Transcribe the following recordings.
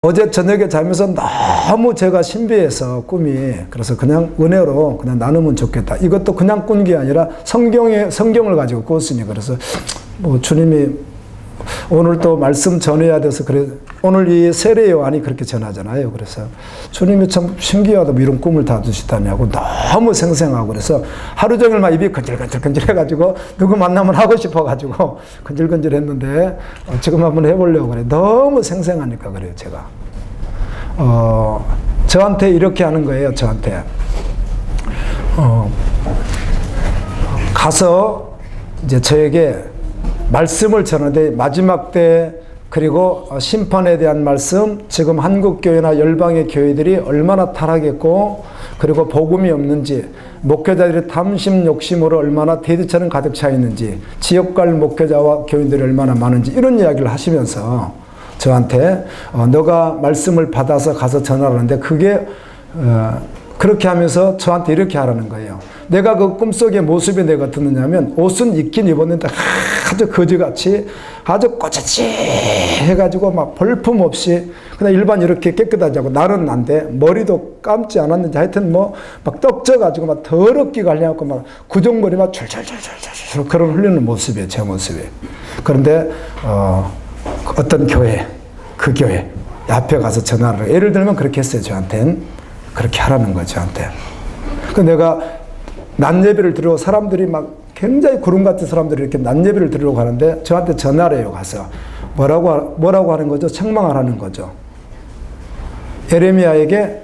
어제 저녁에 자면서 너무 제가 신비해서 꿈이, 그래서 그냥 은혜로 그냥 나누면 좋겠다. 이것도 그냥 꾼 게 아니라 성경을 가지고 꿨으니, 그래서 뭐 주님이 오늘 또 말씀 전해야 돼서 그래, 오늘 이 세례 요한이 그렇게 전하잖아요. 그래서 주님이 참 신기하다, 뭐 이런 꿈을 다 주시다냐고 너무 생생하고, 그래서 하루 종일 막 입이 건질건질 해가지고 누구 만나면 하고 싶어가지고 건질건질 했는데 지금 한번 해보려고 그래. 너무 생생하니까 그래요, 제가. 저한테 이렇게 하는 거예요, 저한테. 가서 이제 저에게 말씀을 전하되 마지막 때, 그리고 심판에 대한 말씀, 지금 한국교회나 열방의 교회들이 얼마나 타락했고, 그리고 복음이 없는지, 목회자들이 탐심 욕심으로 얼마나 대두처럼 가득 차 있는지, 지역갈 목회자와 교인들이 얼마나 많은지, 이런 이야기를 하시면서 저한테 너가 말씀을 받아서 가서 전하라는데, 그게 그렇게 하면서 저한테 이렇게 하라는 거예요. 내가 그 꿈속의 모습이 내가 듣느냐면, 옷은 입긴 입었는데 아주 거지같이 아주 꼬치치 해가지고 막 볼품 없이 그냥 일반 이렇게 깨끗하지 않고, 나는 안 돼. 머리도 감지 않았는지 하여튼 뭐 막 떡져가지고 막 더럽게 갈려갖고 막 구정머리 막 줄줄줄줄줄 그런 흘리는 모습이에요, 제 모습이. 그런데 어떤 교회, 그 교회 앞에 가서 전화를, 예를 들면 그렇게 했어요, 저한테는. 그렇게 하라는 거죠, 저한테. 그 내가 낮 예배를 드리고, 사람들이 막 굉장히 구름 같은 사람들이 이렇게 낮 예배를 드리려고 하는데 저한테 전화를 해요, 가서. 뭐라고 하는 거죠? 책망하라는 거죠. 예레미야에게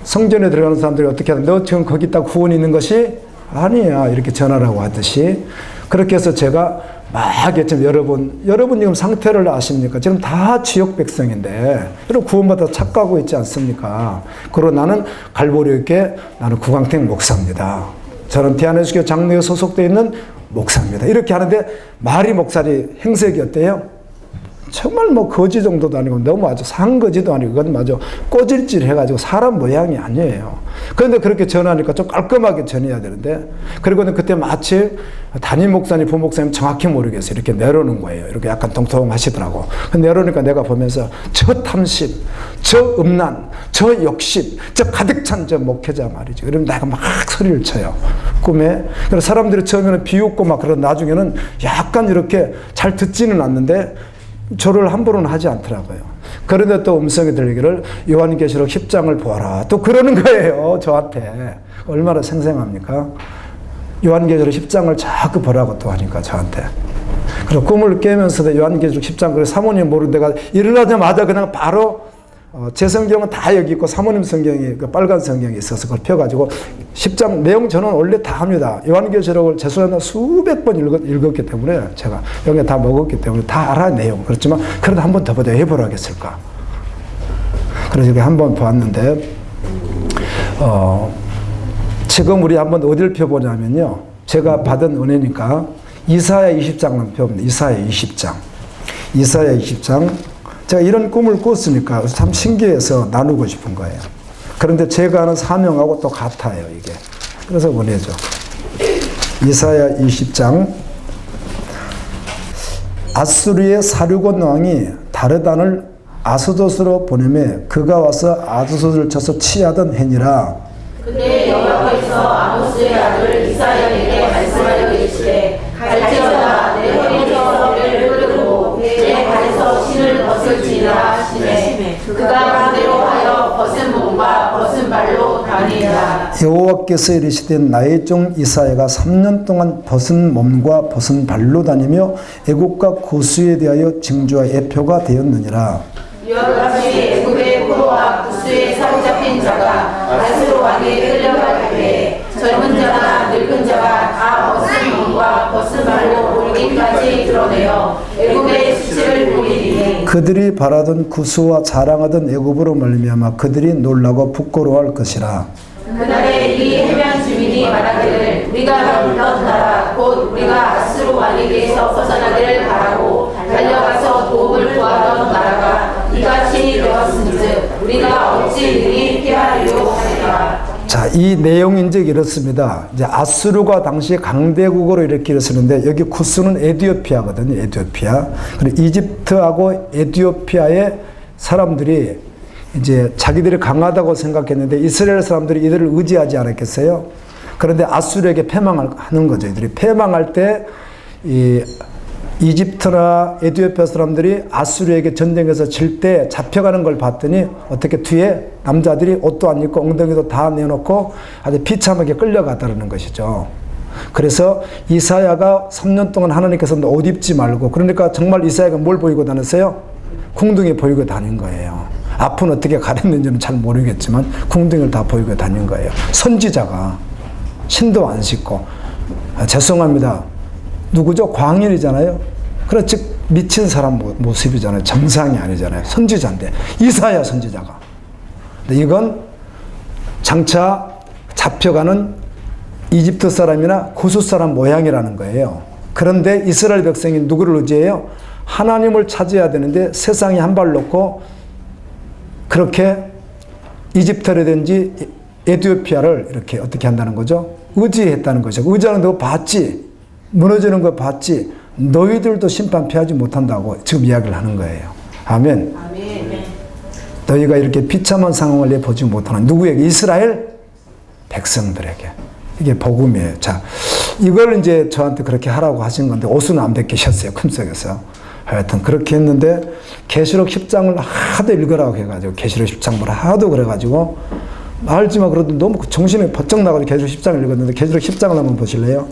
성전에 들어가는 사람들이 어떻게 하는, 너 지금 거기 있다 구원이 있는 것이 아니야, 이렇게 전하라고 하듯이. 그렇게 해서 제가 막 했지만, 여러분 지금 상태를 아십니까? 지금 다 지역 백성인데, 여러분 구원받아 착각하고 있지 않습니까? 그리고 나는 갈보리교회, 나는 구광택 목사입니다. 저는 대한예수교 장로에 소속되어 있는 목사입니다. 이렇게 하는데 말이 목사리 행색이 어때요? 정말 뭐 거지 정도도 아니고 너무 아주 상거지도 아니고, 그건 마저 꼬질질 해가지고 사람 모양이 아니에요. 그런데 그렇게 전하니까 좀 깔끔하게 전해야 되는데, 그리고는 그때 마치 담임 목사님, 부목사님 정확히 모르겠어요. 이렇게 내려오는 거예요. 이렇게 약간 통통하시더라고. 내려오니까 내가 보면서 저 탐심, 저 음란, 저 욕심, 저 가득 찬 저 목회자 말이죠. 그러면 내가 막 소리를 쳐요, 꿈에. 그래서 사람들이 처음에는 비웃고 막, 그런 나중에는 약간 이렇게 잘 듣지는 않는데 저를 함부로는 하지 않더라고요. 그런데 또 음성이 들리기를 요한계시록 10장을 보아라, 또 그러는 거예요, 저한테. 얼마나 생생합니까? 요한계시록 10장을 자꾸 보라고 또 하니까 저한테. 그래서 꿈을 깨면서도 요한계시록 10장, 그래서 사모님 모르는, 내가 일어나자마자 그냥 바로 제 성경은 다 여기 있고 사모님 성경이, 그 빨간 성경이 있어서 그걸 펴가지고 10장 내용 저는 원래 다 합니다. 요한계시록을 재수하는 수백 번 읽었기 때문에, 제가 여기 다 먹었기 때문에 다 알아, 내용. 그렇지만 그래도 한 번 더 보자, 해보라 하겠을까. 그래서 이렇게 한 번 보았는데, 지금 우리 한번 어디를 펴보냐면요, 제가 받은 은혜니까 이사야 20장만 펴봅니다. 이사야 20장. 이사야 20장. 제가 이런 꿈을 꿨으니까 참 신기해서 나누고 싶은 거예요. 그런데 제가 하는 사명하고 또 같아요, 이게. 그래서 보내죠. 이사야 20장. 아수르의 사륙원 왕이 다르단을 아스돗으로 보내매 그가 와서 아스돗을 쳐서 치하던 해니라. 그때 여호와께서 아모스의 아들 이사야에게 말씀하여 이르시되, 갈지어다 내 허리에서 뼈를 끊고 내 발에서 신을 벗을지니라 하시매, 그가 그대로 하여 벗은 몸과 벗은 발로 다니라. 여호와께서 이르시되 나의 종 이사야가 3년 동안 벗은 몸과 벗은 발로 다니며 애국과 고수에 대하여 징조와 예표가 되었느니라. 이와 같이 애굽의 포로와 구스에 사로잡힌 자가 아수르 왕에 끌려갈 때에 젊은 자나 늙은 자가 다 벗은 몸과 벗은 발로 볼기까지 드러내어 애굽의 수치를 보이리니, 그들이 바라던 구수와 자랑하던 애굽으로 말미암아 그들이 놀라고 부끄러워할 것이라. 그날에 이 해변 주민이 말하기를, 우리가 물던 나라 곧 우리가 아수르 왕에게서 벗어나기를 바라고 달려가서 도움을 구하던 나라가 이같이 되었은즉 우리가 어찌 능히 피하리요 하리라. 자, 이 내용인즉 이렇습니다. 이제 아수르가 당시 강대국으로 이렇게 일었었는데, 여기 구스는 에티오피아거든요, 에티오피아. 그리고 이집트하고 에티오피아의 사람들이 이제 자기들이 강하다고 생각했는데 이스라엘 사람들이 이들을 의지하지 않았겠어요? 그런데 아수르에게 패망하는 거죠. 이들이 패망할 때 이집트나 에티오피아 사람들이 아수르에게 전쟁에서 질 때 잡혀가는 걸 봤더니 어떻게 뒤에 남자들이 옷도 안 입고 엉덩이도 다 내놓고 아주 비참하게 끌려갔다는 것이죠. 그래서 이사야가 3년 동안 하나님께서 옷 입지 말고, 그러니까 정말 이사야가 뭘 보이고 다녔어요? 궁둥이 보이고 다닌 거예요. 앞은 어떻게 가렸는지는 잘 모르겠지만 궁둥이를 다 보이고 다닌 거예요. 선지자가 신도 안 씻고. 죄송합니다. 누구죠? 광인이잖아요. 그렇지, 미친 사람 모습이잖아요. 정상이 아니잖아요. 선지자인데, 이사야 선지자가. 근데 이건 장차 잡혀가는 이집트 사람이나 구스 사람 모양이라는 거예요. 그런데 이스라엘 백성이 누구를 의지해요? 하나님을 찾아야 되는데 세상에 한 발 놓고 그렇게 이집트라든지 에티오피아를 이렇게 어떻게 한다는 거죠? 의지했다는 거죠. 의지하는 거 봤지? 무너지는 거 봤지? 너희들도 심판 피하지 못한다고 지금 이야기를 하는 거예요. 아멘. 아멘. 너희가 이렇게 비참한 상황을 보지 못하는 누구에게? 이스라엘 백성들에게. 이게 복음이에요. 자, 이걸 이제 저한테 그렇게 하라고 하신 건데 옷은 안 벗기셨어요. 꿈속에서. 하여튼 그렇게 했는데 계시록 10장을 하도 읽으라고 해가지고 계시록 10장을 하도 그래가지고 알지만 그래도 너무 정신이 번쩍 나가지고 계시록 10장을 읽었는데 계시록 10장을 한번 보실래요?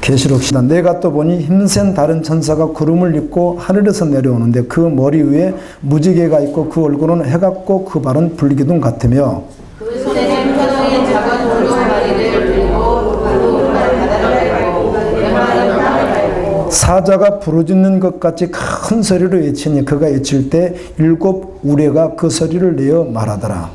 계시록 10장. 내가 또 보니 힘센 다른 천사가 구름을 입고 하늘에서 내려오는데 그 머리 위에 무지개가 있고 그 얼굴은 해 같고 그 발은 불기둥 같으며 그 손에는 표정인 작은 돌도가리를 들고 바다를 밟고 메마른 땅을 밟고 사자가 부르짖는 것 같이 큰 소리로 외치니 그가 외칠 때 7 우레가 그 소리를 내어 말하더라.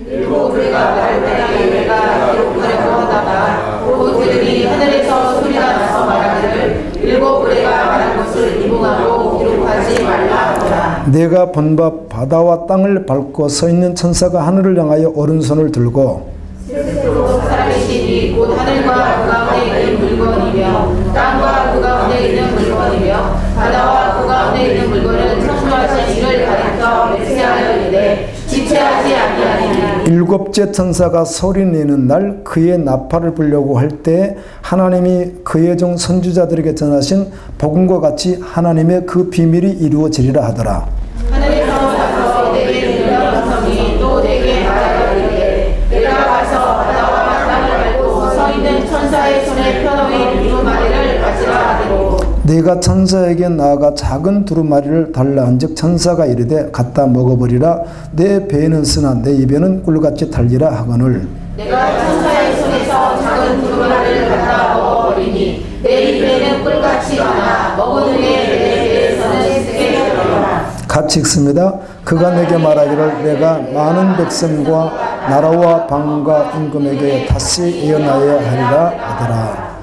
7 우레가 말할 때 우레가 기록하려고 하다가 곧 들으니 하늘에서 소리가 나서 말하기를 7 우레가 말한 것을 이봉하고 기록하지 말라 하더라. 내가 본 바 바다와 땅을 밟고 서 있는 천사가 하늘을 향하여 오른손을 들고 살아계시니 곧 하늘과 그 가운데 있는 물건이며 땅과 그 가운데 있는 물건이며 바다와 그 가운데 있는 물건은 창조하신 이를 가리켜 맹세하여 이르되 지체하지 아니하리니 7째 천사가 소리내는 날 그의 나팔을 불려고 할 때 하나님이 그의 종 선지자들에게 전하신 복음과 같이 하나님의 그 비밀이 이루어지리라 하더라. 하늘에서 가서 내게 들려 백성이 또 내게 말하여 이르되 내가 가서 바다와 땅을 밟고 서 있는 천사의 손에 펴놓인 두루마리를 가지라 하기로 내가 천사에게 나아가 작은 두루마리를 달라 한즉 천사가 이르되 갖다 먹어버리라. 내 배에는 쓰나 내 입에는 꿀같이 달리라 하거늘 내가 천사의 손에서 작은 두루마리를 갖다 먹어버리니 내 입에는 꿀같이 가나 먹은 후에 내 배에서는 새게 되리라. 같이 읽습니다. 그가 내게 말하기를 내가 많은 백성과 나라와 방과 임금에게 다시 예언하여야 하리라 하더라.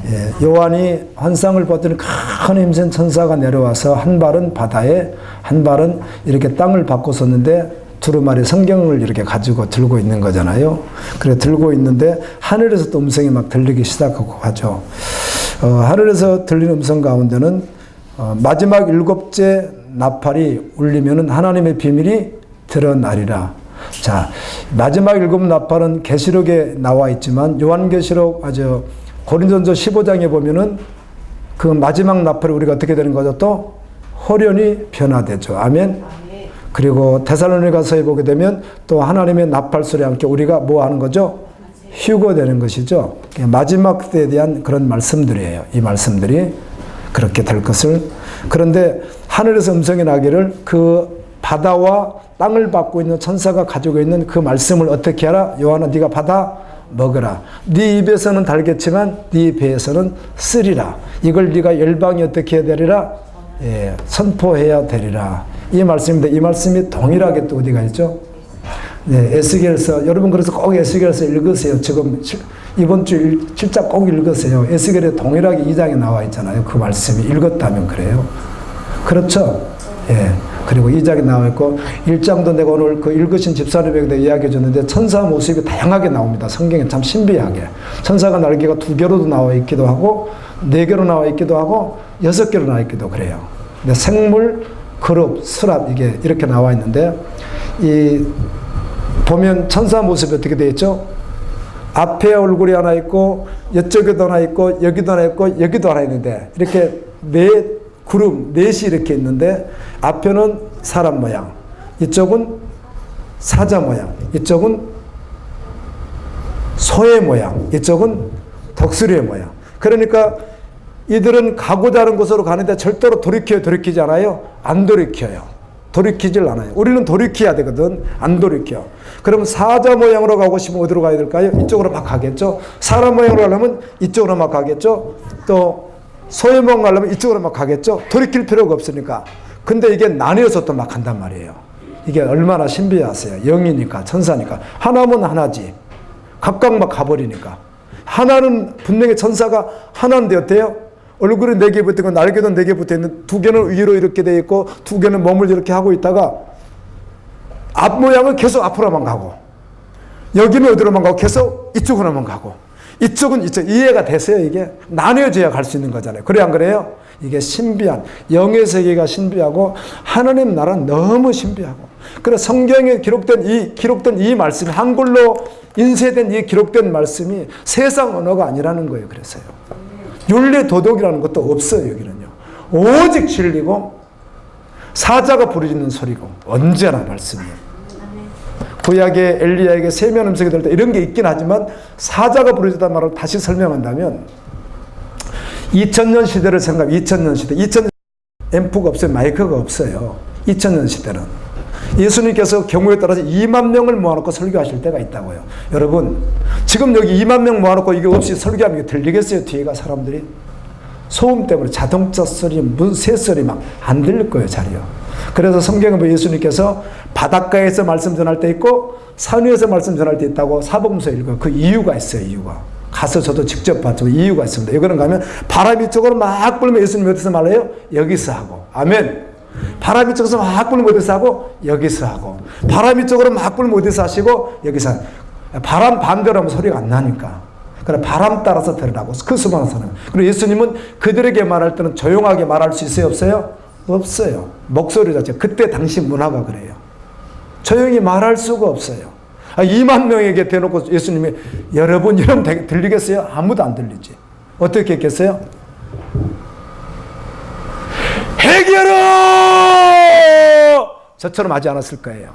예, 요한이 환상을 봤더니 큰 힘센 천사가 내려와서 한 발은 바다에 한 발은 이렇게 땅을 밟고 섰는데 두루마리 성경을 이렇게 가지고 들고 있는 거잖아요. 그래 들고 있는데 하늘에서 또 음성이 막 들리기 시작하고 하죠. 하늘에서 들리는 음성 가운데는 마지막 7째 나팔이 울리면은 하나님의 비밀이 드러나리라. 자, 마지막 7 나팔은 계시록에 나와 있지만 요한계시록 고린도전서 15장에 보면은 그 마지막 나팔이 우리가 어떻게 되는 거죠? 또 호련히 변화되죠. 아멘. 그리고 데살로니가서에 보게 되면 또 하나님의 나팔 소리와 함께 우리가 뭐 하는 거죠? 휴거되는 것이죠. 마지막 때에 대한 그런 말씀들이에요. 이 말씀들이 그렇게 될 것을. 그런데 하늘에서 음성이 나기를 그 바다와 땅을 밟고 있는 천사가 가지고 있는 그 말씀을 어떻게 하라? 요한아 네가 받아 먹으라. 네 입에서는 달겠지만 네 배에서는 쓰리라. 이걸 네가 열방이 어떻게 해야 되리라? 예, 선포해야 되리라. 이 말씀인데 이 말씀이 동일하게 또 어디가 있죠? 네, 에스겔서 여러분 그래서 꼭 에스겔서 읽으세요. 지금 이번 주 7장 꼭 읽으세요. 에스겔에 동일하게 2장에 나와 있잖아요. 그 말씀이 읽었다면 그래요. 그렇죠? 예. 그리고 2장에 나와 있고 1장도 내가 오늘 그 읽으신 집사님에게 이야기해 줬는데 천사 모습이 다양하게 나옵니다. 성경에 참 신비하게. 천사가 날개가 2개로도 나와 있기도 하고 4개로 나와 있기도 하고 6개로 나와 있기도 그래요. 근데 생물 그룹, 수랍 이게 이렇게 나와 있는데 이 보면 천사 모습이 어떻게 되어 있죠? 앞에 얼굴이 하나 있고 이쪽에도 하나 있고 여기도 하나 있고 여기도 하나 있는데 이렇게 네 그룹 넷이 이렇게 있는데 앞에는 사람 모양, 이쪽은 사자 모양, 이쪽은 소의 모양, 이쪽은 독수리의 모양. 그러니까 이들은 가고자 하는 곳으로 가는데 절대로 돌이키지 않아요? 안 돌이켜요. 돌이키질 않아요. 우리는 돌이켜야 되거든. 안 돌이켜. 그러면 사자 모양으로 가고 싶으면 어디로 가야 될까요? 이쪽으로 막 가겠죠. 사람 모양으로 가려면 이쪽으로 막 가겠죠. 또 소의 모양 가려면 이쪽으로 막 가겠죠. 돌이킬 필요가 없으니까. 근데 이게 나뉘어서 또 막 간단 말이에요. 이게 얼마나 신비하세요. 영이니까, 천사니까. 하나면 하나지. 각각 막 가버리니까. 하나는 분명히 천사가 하나인데 어때요? 얼굴이 4개 붙어있고 날개도 4개 붙어있는, 2개는 위로 이렇게 돼 있고 2개는 몸을 이렇게 하고 있다가 앞 모양은 계속 앞으로만 가고 여기는 어디로만 가고 계속 이쪽으로만 가고 이쪽은 이쪽. 이해가 되세요? 이게 나뉘어져야 갈 수 있는 거잖아요. 그래 안 그래요? 이게 신비한 영의 세계가 신비하고 하나님 나라는 너무 신비하고, 그래서 성경에 기록된 이 말씀이 한글로 인쇄된 이 기록된 말씀이 세상 언어가 아니라는 거예요. 그래서요. 윤리 도덕이라는 것도 없어요. 여기는요. 오직 진리고 사자가 부르짖는 소리고 언제나 말씀이에요. 구약의 엘리야에게 세면 음성이 들을 때 이런 게 있긴 하지만 사자가 부르짖다는 말을 다시 설명한다면 2000년 시대를 생각하면 2000년 시대 앰프가 없어요. 마이크가 없어요. 2000년 시대는 예수님께서 경우에 따라서 2만 명을 모아놓고 설교하실 때가 있다고요. 여러분 지금 여기 2만 명 모아놓고 이게 없이 설교하면 이게 들리겠어요? 뒤에가 사람들이 소음 때문에 자동차 소리, 새 소리 막 안 들릴 거예요. 자리요. 그래서 성경에 보면 예수님께서 바닷가에서 말씀 전할 때 있고 산 위에서 말씀 전할 때 있다고 사복음서에 읽어요. 그 이유가 있어요. 이유가. 가서 저도 직접 봤죠. 이유가 있습니다. 이거는 가면 바람이 쪽으로 막 불면 예수님이 어디서 말해요? 여기서 하고. 아멘. 바람이 쪽에서 막 불면 어디서 하고? 여기서 하고. 바람이 쪽으로 막 불면 어디서 하시고? 여기서 하고. 바람 반대로 하면 소리가 안 나니까. 그래 바람 따라서 들으라고. 그 수많은 사람. 그리고 예수님은 그들에게 말할 때는 조용하게 말할 수 있어요? 없어요? 없어요. 목소리 자체. 그때 당시 문화가 그래요. 조용히 말할 수가 없어요. 2만 명에게 대놓고 예수님이 여러분 이러면 들리겠어요? 아무도 안 들리지. 어떻게 했겠어요? 해결어! 저처럼 하지 않았을 거예요.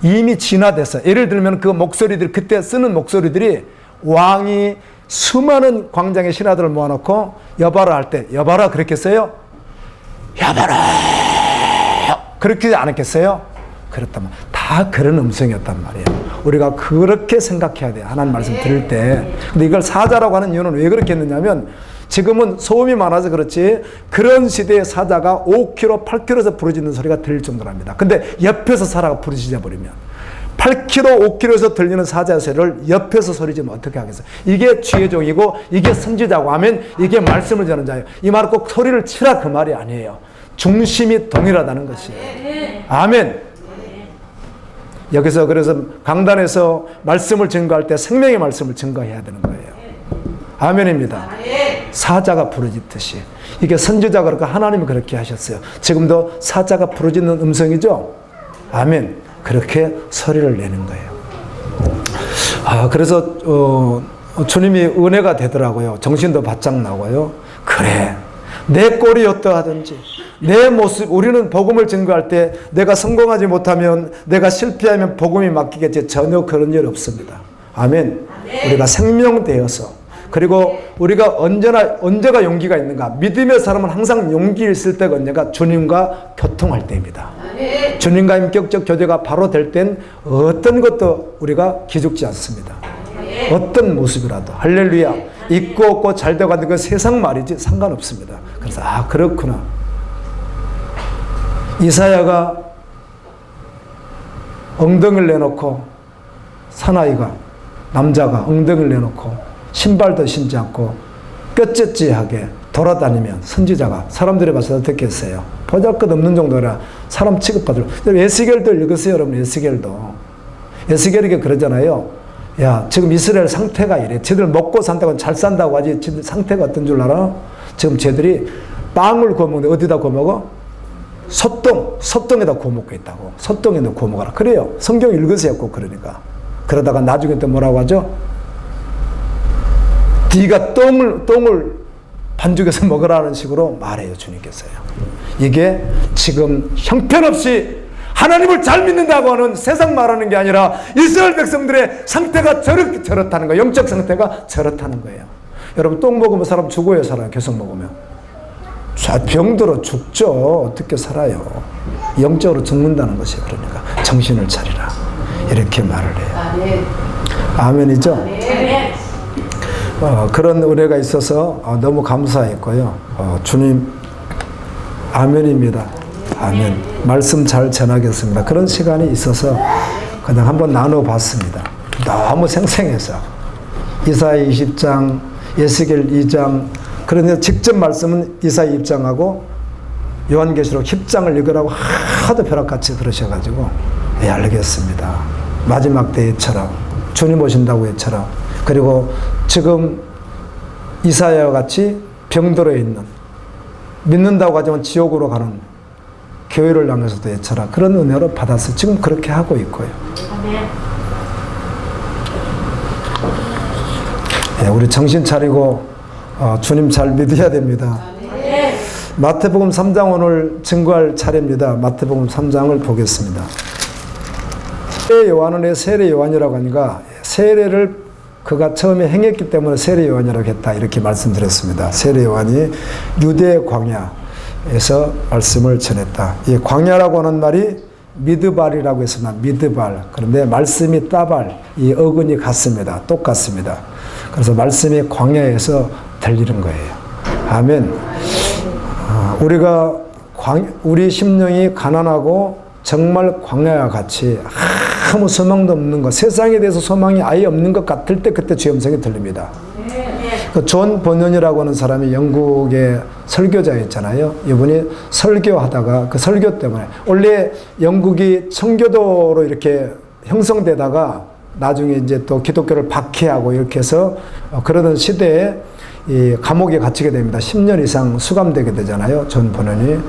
이미 진화돼서 예를 들면 그 목소리들 그때 쓰는 목소리들이 왕이 수많은 광장의 신하들을 모아놓고 여봐라 할 때 여봐라 그랬겠어요? 여봐라 그렇게 안 했겠어요? 그렇다면 다 그런 음성이었단 말이에요. 우리가 그렇게 생각해야 돼요. 하나님 말씀 들을 때. 근데 이걸 사자라고 하는 이유는 왜 그렇게 했느냐면 지금은 소음이 많아서 그렇지 그런 시대의 사자가 5km, 8km에서 부르짖는 소리가 들릴 정도랍니다. 근데 옆에서 사자가 부르짖어 버리면 8km, 5km에서 들리는 사자의 소리를 옆에서 소리지면 어떻게 하겠어요? 이게 주의 종이고 이게 선지자고 하면 이게 말씀을 전하는 자예요. 이 말은 꼭 소리를 치라 그 말이 아니에요. 중심이 동일하다는 것이에요. 아멘. 여기서 그래서 강단에서 말씀을 증거할 때 생명의 말씀을 증거해야 되는 거예요. 아멘입니다. 사자가 부르짖듯이. 이게 선지자가 그렇고 하나님이 그렇게 하셨어요. 지금도 사자가 부르짖는 음성이죠? 아멘. 그렇게 소리를 내는 거예요. 그래서 주님이 은혜가 되더라고요. 정신도 바짝 나고요. 그래. 내 꼴이 어떠하든지 내 모습, 우리는 복음을 증거할 때 내가 성공하지 못하면 내가 실패하면 복음이 맡기겠지. 전혀 그런 일 없습니다. 아멘. 우리가 생명되어서 그리고 우리가 언제가 용기가 있는가? 믿음의 사람은 항상 용기 있을 때가 언제가? 주님과 교통할 때입니다. 주님과 인격적 교제가 바로 될 땐 어떤 것도 우리가 기죽지 않습니다. 어떤 모습이라도 할렐루야. 있고 없고 잘 되고 안 되고 세상 말이지 상관없습니다. 그래서 그렇구나. 이사야가 엉덩이를 내놓고 사나이가 남자가 엉덩이를 내놓고 신발도 신지 않고 뼈째째하게 돌아다니면 선지자가 사람들이 봐서 어떻게 했어요? 보잘것없는 정도라 사람 취급받을. 에스겔도 읽으세요. 여러분 에스겔도. 에스겔에게 그러잖아요. 야 지금 이스라엘 상태가 이래. 쟤들 먹고 산다고 잘 산다고 하지 쟤들 상태가 어떤 줄 알아? 지금 쟤들이 빵을 구워 먹는데 어디다 구워 먹어? 소똥에다 구워 먹고 있다고. 소똥에다 구워 먹어라. 그래요. 성경 읽으세요. 꼭 그러니까. 그러다가 나중에 또 뭐라고 하죠? 네가 똥을 반죽해서 먹으라는 식으로 말해요. 주님께서요. 이게 지금 형편없이 하나님을 잘 믿는다고 하는 세상 말하는 게 아니라 이스라엘 백성들의 상태가 저렇다는 거예요. 영적 상태가 저렇다는 거예요. 여러분 똥 먹으면 사람 죽어요. 살아요. 계속 먹으면. 병들어 죽죠. 어떻게 살아요. 영적으로 죽는다는 것이 그러니까 정신을 차리라. 이렇게 말을 해요. 아멘이죠? 그런 은혜가 있어서 너무 감사했고요. 주님 아멘입니다. 아멘. 말씀 잘 전하겠습니다. 그런 시간이 있어서 그냥 한번 나눠봤습니다. 너무 생생해서 이사야 20장, 에스겔 2장, 그런데 직접 말씀은 이사야 2장하고 요한계시록 10장을 읽으라고 하도 벼락같이 그러셔가지고 알겠습니다. 마지막 때처럼 주님 오신다고 외쳐라. 그리고 지금 이사야와 같이 병들어 있는, 믿는다고 하지만 지옥으로 가는 교회를 향해서도 외쳐라. 그런 은혜로 받아서 지금 그렇게 하고 있고요. 네, 우리 정신 차리고 주님 잘 믿어야 됩니다. 마태복음 3장 오늘 증거할 차례입니다. 마태복음 3장을 보겠습니다. 세례 요한은 왜 세례 요한이라고 하니까 세례를 그가 처음에 행했기 때문에 세례 요한이라고 했다. 이렇게 말씀드렸습니다. 세례 요한이 유대 광야에서 말씀을 전했다. 이 광야라고 하는 말이 미드발이라고 했습니다. 미드발. 그런데 말씀이 따발, 이 어근이 같습니다. 똑같습니다. 그래서 말씀이 광야에서 들리는 거예요. 아멘. 우리 심령이 가난하고 정말 광야와 같이 아무 소망도 없는 것, 세상에 대해서 소망이 아예 없는 것 같을 때 그때 주의 음성이 들립니다. 존 버년이라고 하는 사람이 영국의 설교자였잖아요. 이분이 설교하다가 그 설교 때문에 원래 영국이 청교도로 이렇게 형성되다가 나중에 이제 또 기독교를 박해하고 이렇게 해서 그러던 시대에 이 감옥에 gat히게 됩니다. 10년 이상 수감되게 되잖아요. 존 버넌이.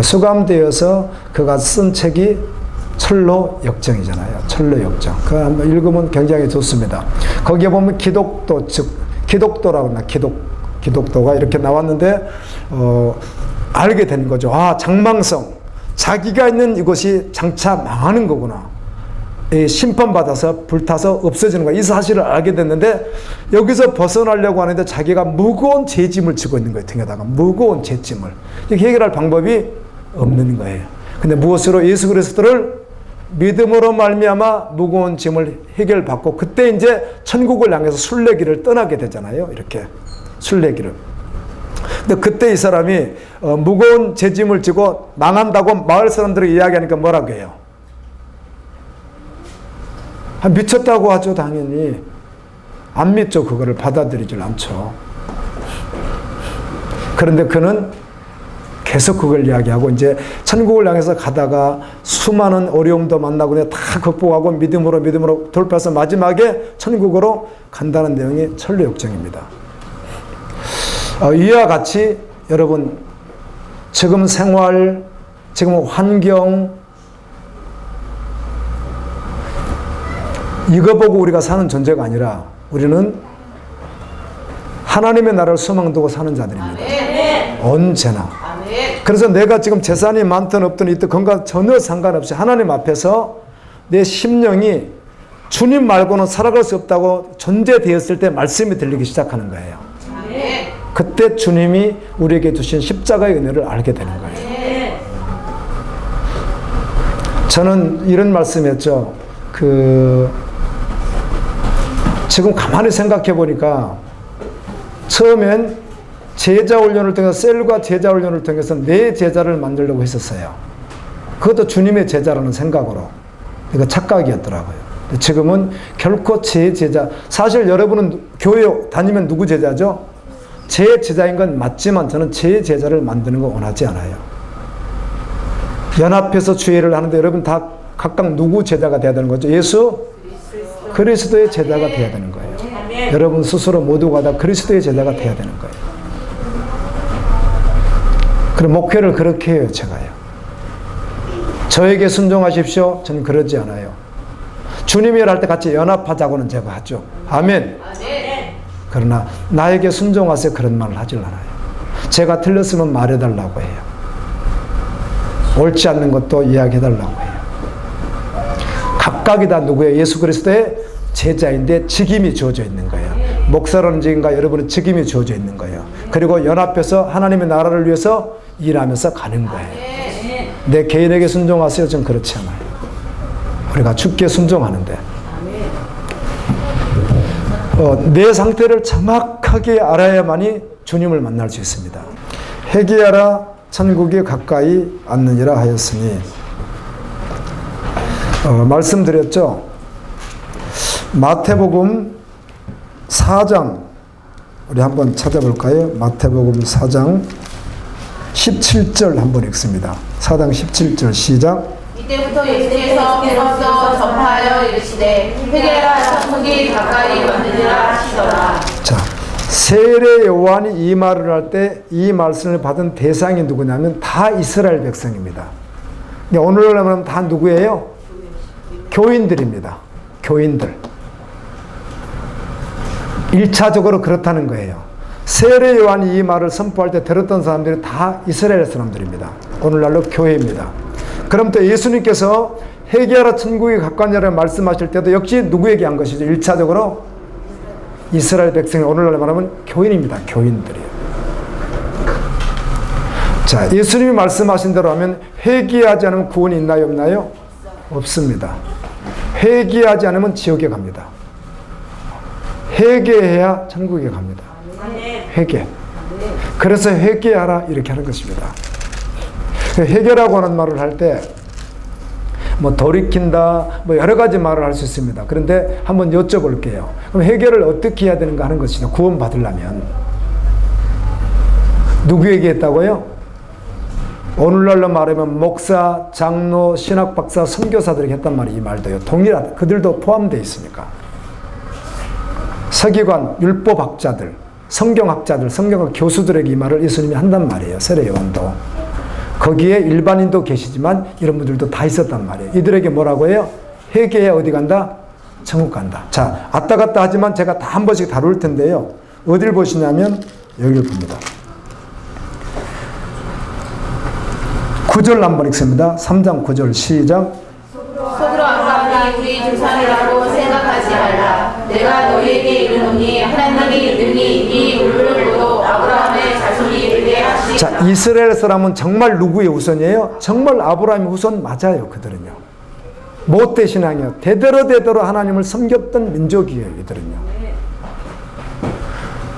수감되어서 그가 쓴 책이 철로 역정이잖아요. 철로 역정. 그거 한번 읽으면 굉장히 좋습니다. 거기에 보면 기독도, 즉 기독도라고 하나, 기독도가 이렇게 나왔는데 알게 된 거죠. 아, 장망성. 자기가 있는 이곳이 장차 망하는 거구나. 심판받아서 불타서 없어지는 거야. 이 사실을 알게 됐는데 여기서 벗어나려고 하는데 자기가 무거운 죄짐을 지고 있는 거예요. 등에다가 무거운 죄짐을. 이렇게 해결할 방법이 없는 거예요. 근데 무엇으로? 예수 그리스도를 믿음으로 말미암아 무거운 짐을 해결받고 그때 이제 천국을 향해서 순례길을 떠나게 되잖아요. 이렇게 순례길을. 근데 그때 이 사람이 무거운 죄짐을 지고 망한다고 마을 사람들이 이야기하니까 뭐라고 해요? 미쳤다고 하죠. 당연히 안 믿죠. 그거를 받아들이질 않죠. 그런데 그는 계속 그걸 이야기하고 이제 천국을 향해서 가다가 수많은 어려움도 만나고 다 극복하고 믿음으로 돌파해서 마지막에 천국으로 간다는 내용이 천로역정입니다. 이와 같이 여러분 지금 생활, 지금 환경 이거 보고 우리가 사는 존재가 아니라 우리는 하나님의 나라를 소망 두고 사는 자들입니다. 언제나. 그래서 내가 지금 재산이 많든 없든 있든 건강 전혀 상관없이 하나님 앞에서 내 심령이 주님 말고는 살아갈 수 없다고 존재되었을 때 말씀이 들리기 시작하는 거예요. 그때 주님이 우리에게 주신 십자가의 은혜를 알게 되는 거예요. 저는 이런 말씀했죠. 지금 가만히 생각해 보니까 처음엔 제자 훈련을 통해서 셀과 제자 훈련을 통해서 내 제자를 만들려고 했었어요. 그것도 주님의 제자라는 생각으로. 이거 착각이었더라고요. 지금은 결코 제 제자, 사실 여러분은 교회 다니면 누구 제자죠? 제 제자인 건 맞지만 저는 제 제자를 만드는 거 원하지 않아요. 연합해서 주의를 하는데 여러분 다 각각 누구 제자가 돼야 되는 거죠? 예수 그리스도의 제자가 돼야 되는 거예요. 여러분 스스로 모두가 다 그리스도의 제자가 돼야 되는 거예요. 그럼 목회를 그렇게 해요. 제가요. 저에게 순종하십시오. 저는 그러지 않아요. 주님이 일할 때 같이 연합하자고는 제가 하죠. 아멘. 그러나 나에게 순종하세요. 그런 말을 하질 않아요. 제가 틀렸으면 말해달라고 해요. 옳지 않는 것도 이야기해달라고 해요. 각각이 다 누구예요? 예수 그리스도의 제자인데 직임이 주어져 있는 거예요. 목사라는 직임과 여러분은 직임이 주어져 있는 거예요. 그리고 연합해서 하나님의 나라를 위해서 일하면서 가는 거예요. 내 개인에게 순종하세요. 전 그렇지 않아요. 우리가 주께 순종하는데 내 상태를 정확하게 알아야만이 주님을 만날 수 있습니다. 회개하라 천국이 가까이 왔느니라 하였으니 말씀드렸죠. 마태복음 4장 우리 한번 찾아볼까요? 마태복음 4장 17절 한번 읽습니다. 4장 17절 시작. 이때부터 예수께서 비로소 전파하여 이르시되 회개하라 천국이 가까이 왔느니라 하시더라. 자, 세례 요한이 이 말을 할 때 이 말씀을 받은 대상이 누구냐면 다 이스라엘 백성입니다. 오늘날 하면 다 누구예요? 교인들입니다. 교인들. 1차적으로 그렇다는 거예요. 세례 요한이 이 말을 선포할 때 들었던 사람들이 다 이스라엘 사람들입니다. 오늘날로 교회입니다. 그럼 또 예수님께서 회개하라 천국이 가까우니라 말씀하실 때도 역시 누구에게 한 것이죠? 1차적으로 이스라엘 백성이 오늘날 말하면 교인입니다. 교인들이에요. 자, 예수님이 말씀하신 대로 하면 회개하지 않으면 구원이 있나요? 없나요? 없습니다. 회개하지 않으면 지옥에 갑니다. 회개해야 천국에 갑니다. 회개. 그래서 회개하라 이렇게 하는 것입니다. 회개라고 하는 말을 할 때 뭐 돌이킨다 뭐 여러 가지 말을 할 수 있습니다. 그런데 한번 여쭤볼게요. 그럼 회개를 어떻게 해야 되는가 하는 것이죠. 구원 받으려면 누구에게 했다고요? 오늘날로 말하면 목사, 장로, 신학박사, 선교사들에게 했단 말이 이 말도요. 동일하다. 그들도 포함되어 있으니까. 서기관, 율법학자들, 성경학자들, 성경학 교수들에게 이 말을 예수님이 한단 말이에요. 세례 요한도. 거기에 일반인도 계시지만 이런 분들도 다 있었단 말이에요. 이들에게 뭐라고 해요? 회개해 어디 간다? 천국 간다. 자, 왔다 갔다 하지만 제가 다 한 번씩 다룰 텐데요. 어딜 보시냐면 여기를 봅니다. 9절 한번 읽습니다. 3장 9절 시작. 속으로 아브라함이 우리 조상이라고 생각하지 말라. 내가 너희에게 이르노니 하나님이 능히 이 물론으로 아브라함의 자손이 되게 하시리라. 자, 이스라엘 사람은 정말 누구의 후손이에요? 정말 아브라함의 후손 맞아요. 그들은요. 못된 신앙이요. 대대로 하나님을 섬겼던 민족이에요. 이들은요.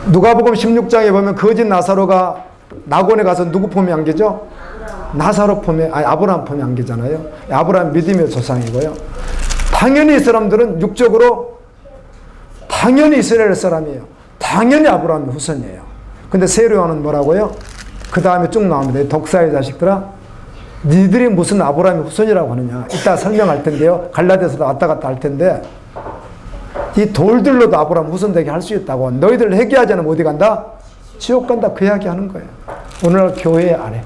누가복음 16장에 보면 거짓 나사로가 낙원에 가서 누구 폼에 안기죠? 나사로 폼에, 아브라함 폼에 안기잖아요. 아브라함 믿음의 조상이고요. 당연히 이 사람들은 육적으로 당연히 이스라엘 사람이에요. 당연히 아브라함의 후손이에요. 근데 세례 요한은 뭐라고요? 그 다음에 쭉 나옵니다. 독사의 자식들아, 니들이 무슨 아브라함의 후손이라고 하느냐. 이따 설명할 텐데요. 갈라디아서도 왔다 갔다 할 텐데 이 돌들로도 아브라함 후손 되게 할 수 있다고. 너희들 회개하지 않으면 어디 간다? 지옥 간다. 그 이야기 하는 거예요. 오늘날 교회 안에.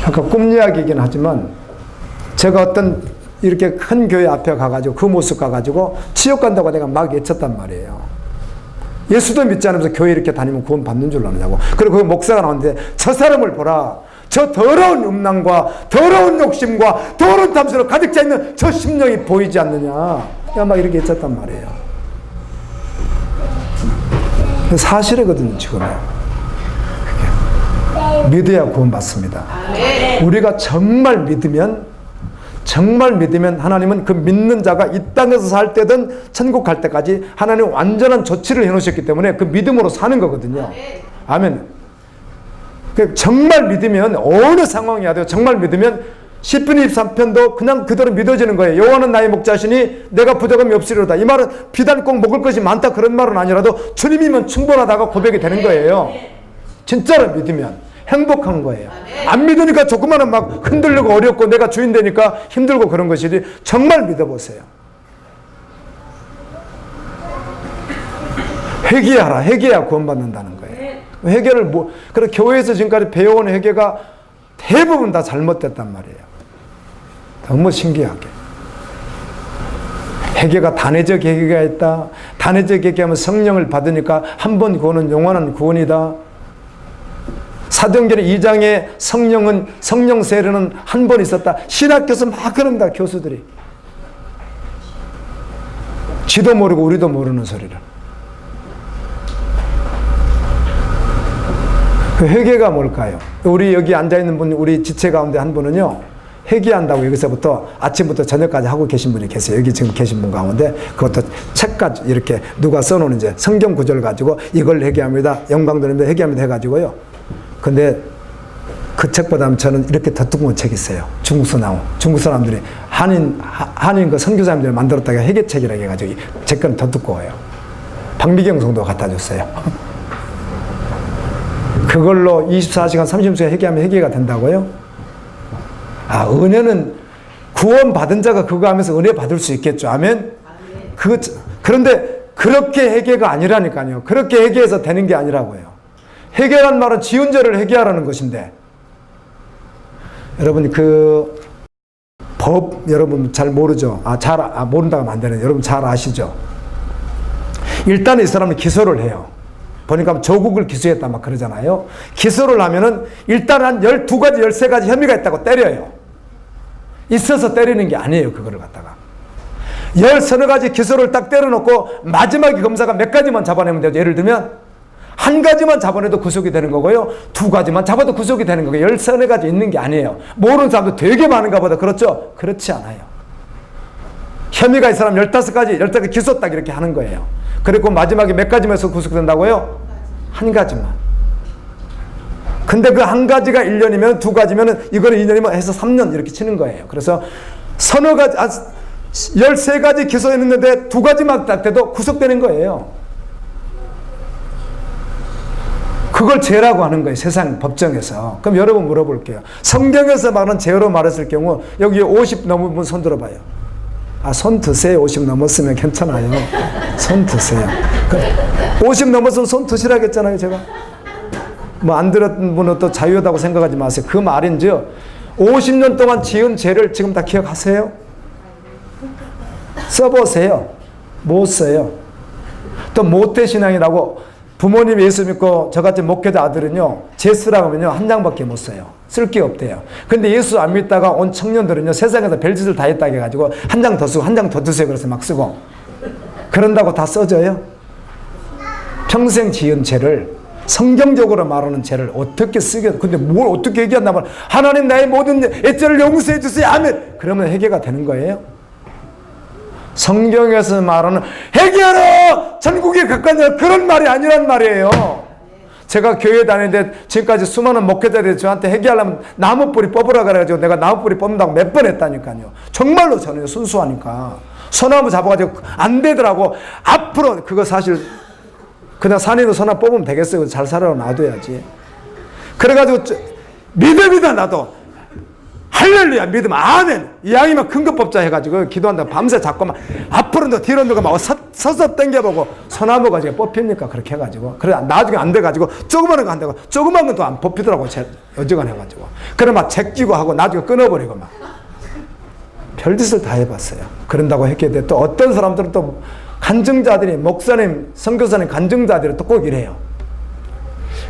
아까 꿈 이야기이긴 하지만 제가 어떤 이렇게 큰 교회 앞에 가가지고 그 모습 가가지고 지옥 간다고 내가 막 외쳤단 말이에요. 예수도 믿지 않으면서 교회 이렇게 다니면 구원 받는 줄 아느냐고. 그리고 그 목사가 나오는데 저 사람을 보라. 저 더러운 음란과 더러운 욕심과 더러운 탐심으로 가득 차 있는 저 심령이 보이지 않느냐. 막 이렇게 외쳤단 말이에요. 사실이거든요, 지금요. 믿어야 구원받습니다. 우리가 정말 믿으면 하나님은 그 믿는 자가 이 땅에서 살 때든 천국 갈 때까지 하나님 완전한 조치를 해놓으셨기 때문에 그 믿음으로 사는 거거든요. 아멘. 정말 믿으면 어느 상황이라도 정말 믿으면 시편 23편도 그냥 그대로 믿어지는 거예요. 여호와는 나의 목자시니 내가 부족함이 없으리로다. 이 말은 비단 꼭 먹을 것이 많다 그런 말은 아니라도 주님이면 충분하다가 고백이 되는 거예요. 진짜로 믿으면 행복한 거예요. 안 믿으니까 조그마한 막 흔들리고 어렵고 내가 주인 되니까 힘들고 그런 것이지 정말 믿어보세요. 회개하라. 회개해야 구원받는다는 거예요. 회개를 그래 교회에서 지금까지 배워온 회개가 대부분 다 잘못됐단 말이에요. 너무 신기하게. 회개가 단회적 회개가 있다. 단회적 회개하면 성령을 받으니까 한 번 구원은 영원한 구원이다. 사도행전 2장에 성령 세례는 한 번 있었다. 신학교에서 막 그럽니다. 교수들이. 지도 모르고 우리도 모르는 소리를. 그 회개가 뭘까요? 우리 여기 앉아있는 분, 우리 지체 가운데 한 분은요, 회개한다고 여기서부터 아침부터 저녁까지 하고 계신 분이 계세요. 여기 지금 계신 분 가운데 그것도 책까지 이렇게 누가 써놓은 이제 성경 구절 가지고 이걸 회개합니다. 영광드립니다. 회개합니다. 해가지고요. 근데 그 책보다는 저는 이렇게 더 두꺼운 책이 있어요. 중국 사람들이 한인 그 선교사님들이 만들었다가 회개책이라고 해가지고 제 거는 더 두꺼워요. 박미경 성도 갖다 줬어요. 그걸로 24시간 30시간 회개하면 회개가 된다고요? 아, 은혜는 구원 받은 자가 그거 하면서 은혜 받을 수 있겠죠. 아멘? 그런데 그렇게 회개가 아니라니까요. 그렇게 회개해서 되는 게 아니라고요. 회개란 말은 지은 죄를 회개하라는 것인데, 여러분 그 법 여러분 잘 모르죠? 모른다고 하면 안 되는, 여러분 잘 아시죠? 일단 이 사람은 기소를 해요. 보니까 조국을 기소했다 막 그러잖아요. 기소를 하면은 일단 한 12가지, 13가지 혐의가 있다고 때려요. 있어서 때리는 게 아니에요. 그거를 갖다가. 10서너 가지 기소를 딱 때려놓고 마지막에 검사가 몇 가지만 잡아내면 되죠. 예를 들면 한 가지만 잡아내도 구속이 되는 거고요. 2가지만 잡아도 구속이 되는 거고요. 10서너 가지 있는 게 아니에요. 모르는 사람도 되게 많은가 보다. 그렇죠? 그렇지 않아요. 혐의가 이 사람 15가지, 15가지 기소 딱 이렇게 하는 거예요. 그리고 마지막에 몇 가지만 해서 구속된다고요? 한 가지만. 근데 그 한 가지가 1년이면 2가지면 이거는 2년이면 해서 3년 이렇게 치는 거예요. 그래서 서너 가지, 13가지 기소했는데 2가지만 딱 돼도 구속되는 거예요. 그걸 죄라고 하는 거예요. 세상 법정에서. 그럼 여러분 물어볼게요. 성경에서 말하는 죄로 말했을 경우 여기 50 넘은 분 손 들어봐요. 손 드세요. 50 넘었으면 괜찮아요. 손 드세요. 50 넘었으면 손 드시라고 했잖아요, 제가. 뭐 안 들었던 분은 또 자유하다고 생각하지 마세요. 그 말인지요. 50년 동안 지은 죄를 지금 다 기억하세요? 써보세요. 못 써요. 또 모태신앙이라고 부모님 예수 믿고 저같이 목회자 아들은요, 죄 쓰라고 하면요, 한 장밖에 못 써요. 쓸 게 없대요. 근데 예수 안 믿다가 온 청년들은요, 세상에서 별짓을 다 했다고 해가지고 한 장 더 쓰고 한 장 더 드세요. 그래서 막 쓰고. 그런다고 다 써져요? 평생 지은 죄를, 성경적으로 말하는 죄를 어떻게 쓰겠, 근데 뭘 어떻게 얘기한다면, 하나님 나의 모든 애죄를 용서해 주세요. 아멘. 그러면 회개가 되는 거예요? 성경에서 말하는 회개하라! 전국에 가까운 그런 말이 아니란 말이에요. 제가 교회 다니는데 지금까지 수많은 목회자들이 저한테 회개하려면 나무뿌리 뽑으라 그래가지고 내가 나무뿌리 뽑는다고 몇 번 했다니까요. 정말로 저는 순수하니까. 소나무 잡아가지고 안 되더라고. 앞으로 그거 사실 그냥 산에도 소나무 뽑으면 되겠어요. 잘 살아라 놔둬야지. 그래가지고 믿음이다 나도. 할렐루야 믿음 아멘. 이왕이면 큰 거 뽑자 해가지고 기도한다고 밤새 자꾸 막 앞으로 도 뒤로 누가 막 서서 당겨보고 소나무가 지금 뽑힙니까? 그렇게 해가지고. 그래 나중에 안 돼가지고 조그마한 거 안 되고 조그마한 건 또 안 뽑히더라고. 어지간 해가지고. 그래 막 책쥐고 하고 나중에 끊어버리고 막. 별짓을 다 해봤어요. 그런다고 했겠는데 또 어떤 사람들은 또 간증자들이 목사님, 선교사님 간증자들이 또 꼭 이래요.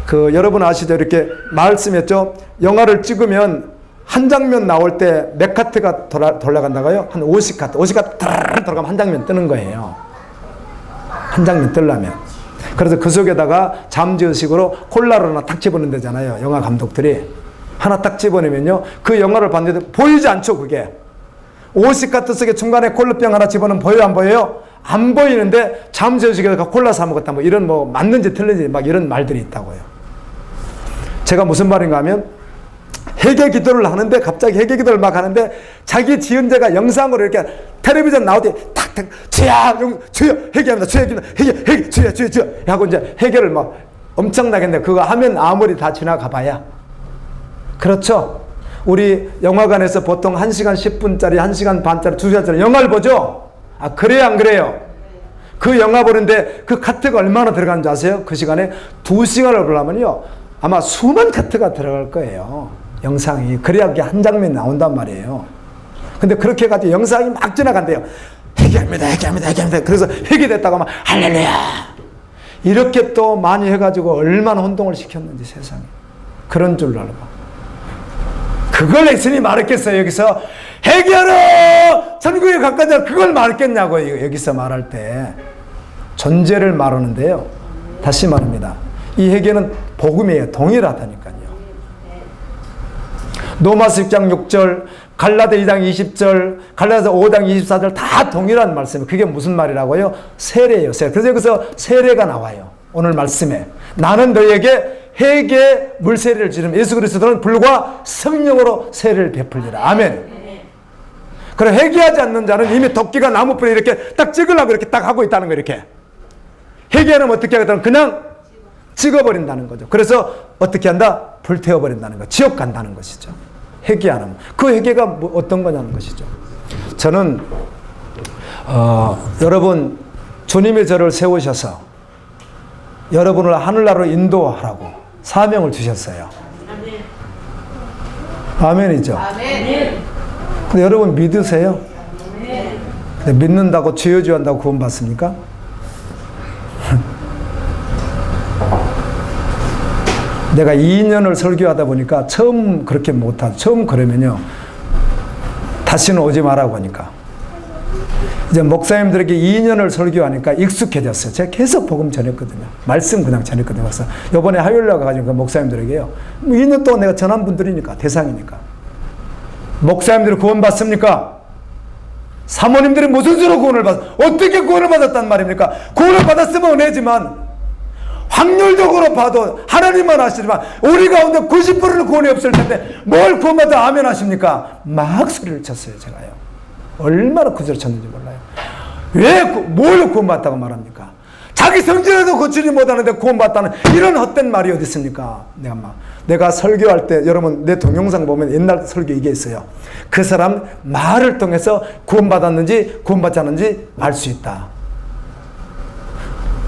그 여러분 아시죠? 이렇게 말씀했죠? 영화를 찍으면 한 장면 나올 때 몇 카트가 돌아간다고요? 한 50카트. 50카트 들어가면 한 장면 뜨는 거예요. 한 장면 뜨려면. 그래서 그 속에다가 잠재의식으로 콜라를 하나 딱 집어넣는다잖아요. 영화 감독들이. 하나 딱 집어넣으면요. 그 영화를 봤는데 보이지 않죠, 그게. 50카트 속에 중간에 콜라병 하나 집어넣으면 보여요, 안 보여요? 안 보이는데 잠재의식에다가 콜라 사 먹었다. 뭐 이런 뭐 맞는지 틀린지 막 이런 말들이 있다고요. 제가 무슨 말인가 하면 회개 기도를 하는데 갑자기 회개 기도를 막 하는데 자기 지은 죄가 영상으로 이렇게 텔레비전 나올 때 탁탁 주여 회개합니다. 주여 회개 주여 하고 이제 회개를 막 엄청나게 했는데 그거 하면 아무리 다 지나가 봐야 그렇죠. 우리 영화관에서 보통 1시간 10분짜리 1시간 반짜리 2시간짜리 영화를 보죠. 그래요 안 그래요? 그 영화 보는데 그 카트가 얼마나 들어가는지 아세요? 그 시간에 2시간을 보려면요 아마 수만 카트가 들어갈 거예요. 영상이. 그래야 그게 한 장면이 나온단 말이에요. 근데 그렇게 해가지고 영상이 막 지나간대요. 회개합니다, 회개합니다, 회개합니다. 그래서 회개됐다고 하면 할렐루야. 이렇게 또 많이 해가지고 얼마나 혼동을 시켰는지 세상에. 그런 줄 알고. 그걸 엑슨이 말했겠어요, 여기서. 회개하라! 천국에 가까이다. 그걸 말했겠냐고, 여기서 말할 때. 존재를 말하는데요. 다시 말합니다. 이 회개는 복음이에요. 동일하다니까요. 로마서 6장 6절, 갈라디아 2장 20절, 갈라디아 5장 24절 다 동일한 말씀이에요. 그게 무슨 말이라고요? 세례예요. 세례. 그래서 여기서 세례가 나와요. 오늘 말씀에. 나는 너에게 회개 물세례를 지르면 예수 그리스도는 불과 성령으로 세례를 베풀리라. 아멘. 그래 회개하지 않는 자는 이미 도끼가 나무불에 이렇게 딱 찍으려고 이렇게 딱 하고 있다는 거예요. 이렇게. 회개하면 어떻게 하겠다는 그냥 찍어버린다는 거죠. 그래서 어떻게 한다? 불태워버린다는 거. 지옥 간다는 것이죠. 회개 안 하면. 그 회개가 뭐 어떤 거냐는 것이죠. 저는 여러분 주님이 저를 세우셔서 여러분을 하늘나라로 인도하라고 사명을 주셨어요. 아멘이죠. 아멘. 근데 여러분 믿으세요? 근데 믿는다고 죄여주한다고 구원받습니까? 내가 2년을 설교하다 보니까 처음 그렇게 못하죠. 처음 그러면요. 다시는 오지 말라고 하니까. 이제 목사님들에게 2년을 설교하니까 익숙해졌어요. 제가 계속 복음 전했거든요. 말씀 그냥 전했거든요. 그래서 이번에 화요일 날 가가지고 목사님들에게요. 2년 동안 내가 전한 분들이니까, 대상이니까. 목사님들이 구원받습니까? 사모님들이 무슨 수로 구원을 어떻게 구원을 받았단 말입니까? 구원을 받았으면 은혜지만 확률적으로 봐도 하나님만 아시지만 우리 가운데 90%는 구원이 없을 텐데 뭘 구원받아 아멘 하십니까? 막 소리를 쳤어요. 제가요. 얼마나 그 소리를 쳤는지 몰라요. 왜 뭘 구원받다고 말합니까? 자기 성질에도 고치지 못하는데 구원받다는 이런 헛된 말이 어디 있습니까? 내가 설교할 때 여러분 내 동영상 보면 옛날 설교 이게 있어요. 그 사람 말을 통해서 구원받았는지 구원받지 않았는지 알 수 있다.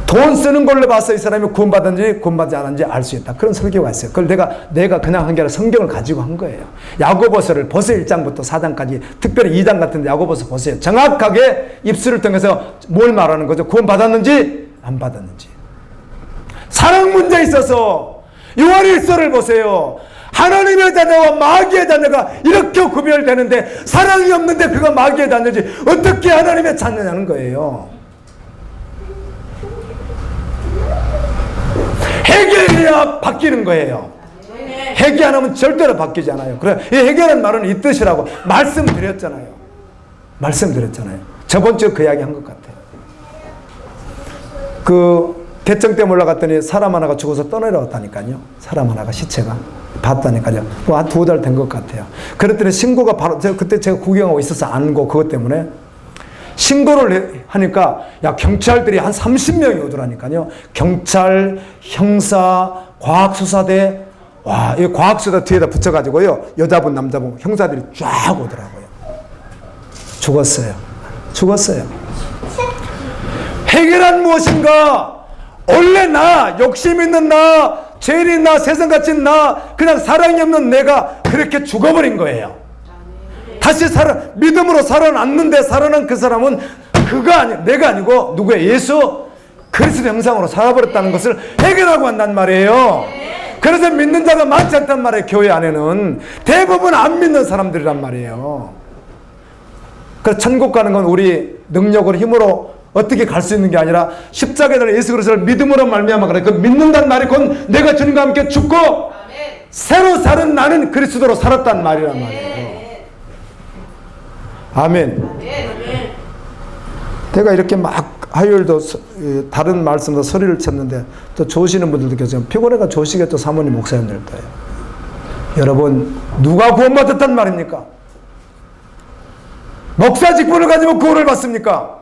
돈 쓰는 걸로 봐서 이 사람이 구원받았는지 구원받지 않았는지 알 수 있다. 그런 설교가 있어요. 그걸 내가 그냥 한 게 아니라 성경을 가지고 한 거예요. 야고보서를 벌써 1장부터 4장까지 특별히 2장 같은데 야고보서 보세요. 정확하게 입술을 통해서 뭘 말하는 거죠? 구원받았는지 안 받았는지. 사랑 문제에 있어서 요한일서를 보세요. 하나님의 자녀와 마귀의 자녀가 이렇게 구별되는데 사랑이 없는데 그가 마귀의 자녀지 어떻게 하나님의 자녀냐는 거예요. 회개해야 바뀌는 거예요. 회개 안 하면 절대로 바뀌지 않아요. 그래, 이 회개라는 말은 이 뜻이라고 말씀드렸잖아요. 저번 주에 그 이야기 한 것 같아요. 그 대청 때 올라갔더니 사람 하나가 죽어서 떠내려왔다니까요. 사람 하나가 시체가 봤다니까요. 뭐 한 2달 된 것 같아요. 그랬더니 신고가 바로 그때 제가 구경하고 있어서 안고 그것 때문에 신고를 하니까 야 경찰들이 한 30명이 오더라니까요. 경찰, 형사, 과학수사대 와, 이 과학수사 뒤에다 붙여가지고요. 여자분, 남자분, 형사들이 쫙 오더라고요. 죽었어요. 해결한 무엇인가? 원래 나, 욕심 있는 나, 죄인 나, 세상같이 나, 그냥 사랑이 없는 내가 그렇게 죽어버린 거예요. 다시 믿음으로 살아났는데 살아난 그 사람은 내가 아니고 누구예요? 예수 그리스도 형상으로 살아버렸다는 것을 해결하고 한단 말이에요. 그래서 믿는 자가 많지 않단 말이에요. 교회 안에는 대부분 안 믿는 사람들이란 말이에요. 그래서 천국 가는 건 우리 능력으로 힘으로 어떻게 갈 수 있는 게 아니라 십자가에 달린 예수 그리스도를 믿음으로 말미암아 그래. 그 믿는다는 말이 곧 내가 주님과 함께 죽고 새로 사는 나는 그리스도로 살았단 말이란 말이에요. 아멘. 내가 이렇게 막 화요일도 다른 말씀도 소리를 쳤는데 또 조시는 분들도 계세요. 피곤해가 조시겠죠. 사모님 목사님들도요. 여러분 누가 구원받았단 말입니까? 목사 직분을 가지고 구원을 받습니까?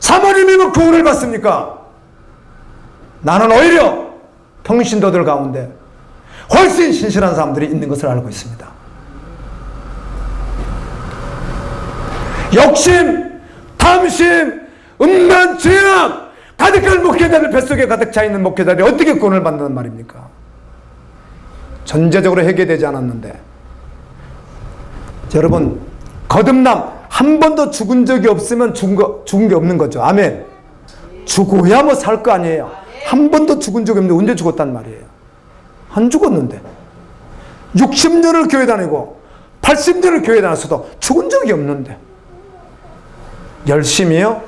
사모님이면 구원을 받습니까? 나는 오히려 평신도들 가운데 훨씬 신실한 사람들이 있는 것을 알고 있습니다. 욕심, 탐심, 음란, 죄악 가득한 목회자들 뱃속에 가득 차 있는 목회자들이 어떻게 구원을 받는 말입니까? 전제적으로 해결되지 않았는데. 여러분, 거듭남, 한 번도 죽은 적이 없으면 죽은 게 없는 거죠. 아멘. 죽어야 뭐 살 거 아니에요. 한 번도 죽은 적이 없는데 언제 죽었단 말이에요. 안 죽었는데. 60년을 교회 다니고 80년을 교회 다녔어도 죽은 적이 없는데. 열심히요?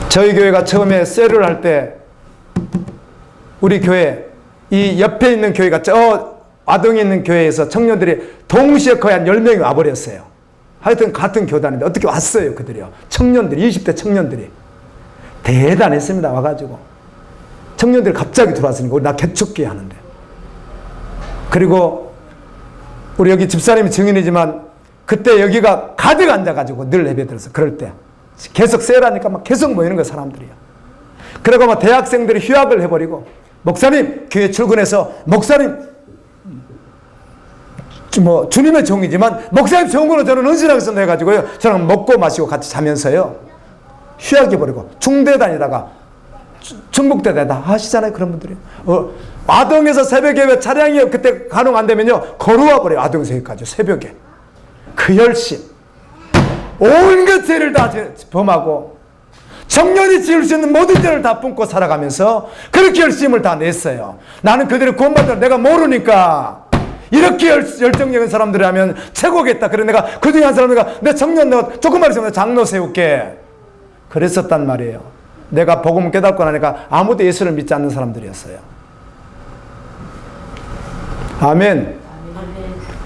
저희 교회가 처음에 셀을 할 때 우리 교회, 이 옆에 있는 교회가 저 아동에 있는 교회에서 청년들이 동시에 거의 한 10명이 와버렸어요. 하여튼 같은 교단인데 어떻게 왔어요, 그들이요. 청년들이, 20대 청년들이. 대단했습니다, 와가지고. 청년들이 갑자기 들어왔으니까 우리 나 개축기 하는데. 그리고 우리 여기 집사님이 증인이지만 그때 여기가 가득 앉아가지고 늘 예배 들어서 그럴 때. 계속 세라니까 막 계속 모이는 거예요, 사람들이요. 그리고 막 대학생들이 휴학을 해버리고, 목사님, 교회 출근해서, 목사님, 뭐, 주님의 종이지만, 목사님 좋은 거로 저는 은신하겠습니다 해가지고요. 저는 먹고 마시고 같이 자면서요. 휴학해버리고, 중대 다니다가, 중국대 다 하시잖아요, 그런 분들이. 아동에서 새벽에 차량이 그때 가능 안 되면요, 걸어와 버려요, 아동에서 여기까지, 새벽에. 그 열심. 온갖 죄를 다 범하고 청년이 지을 수 있는 모든 죄를 다 품고 살아가면서 그렇게 열심을 다 냈어요. 나는 그들의 구원받을 내가 모르니까 이렇게 열정적인 사람들이라면 최고겠다. 그래 내가 그 중에 한 사람이가 내 청년 내가 조금만 있으면 장로 세울게. 그랬었단 말이에요. 내가 복음 깨닫고 나니까 아무도 예수를 믿지 않는 사람들이었어요. 아멘.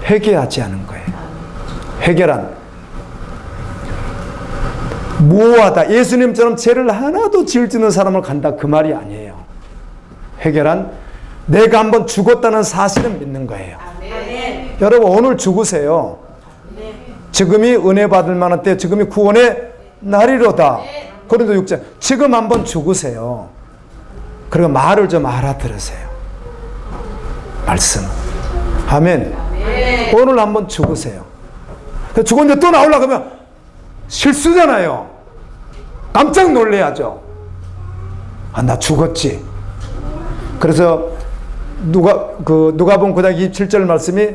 회개하지 않은 거예요. 회개란 무오하다. 예수님처럼 죄를 하나도 지을 수 있는 사람을 간다. 그 말이 아니에요. 회개란 내가 한번 죽었다는 사실을 믿는 거예요. 아멘. 여러분 오늘 죽으세요. 아멘. 지금이 은혜 받을 만한 때, 지금이 구원의 날이로다. 고린도 6장. 지금 한번 죽으세요. 그리고 말을 좀 알아들으세요. 말씀. 아멘. 아멘. 오늘 한번 죽으세요. 죽었는데 또 나오려고 하면 실수잖아요. 깜짝 놀래야죠. 아, 나 죽었지. 그래서 누가복음 9장 27절 말씀이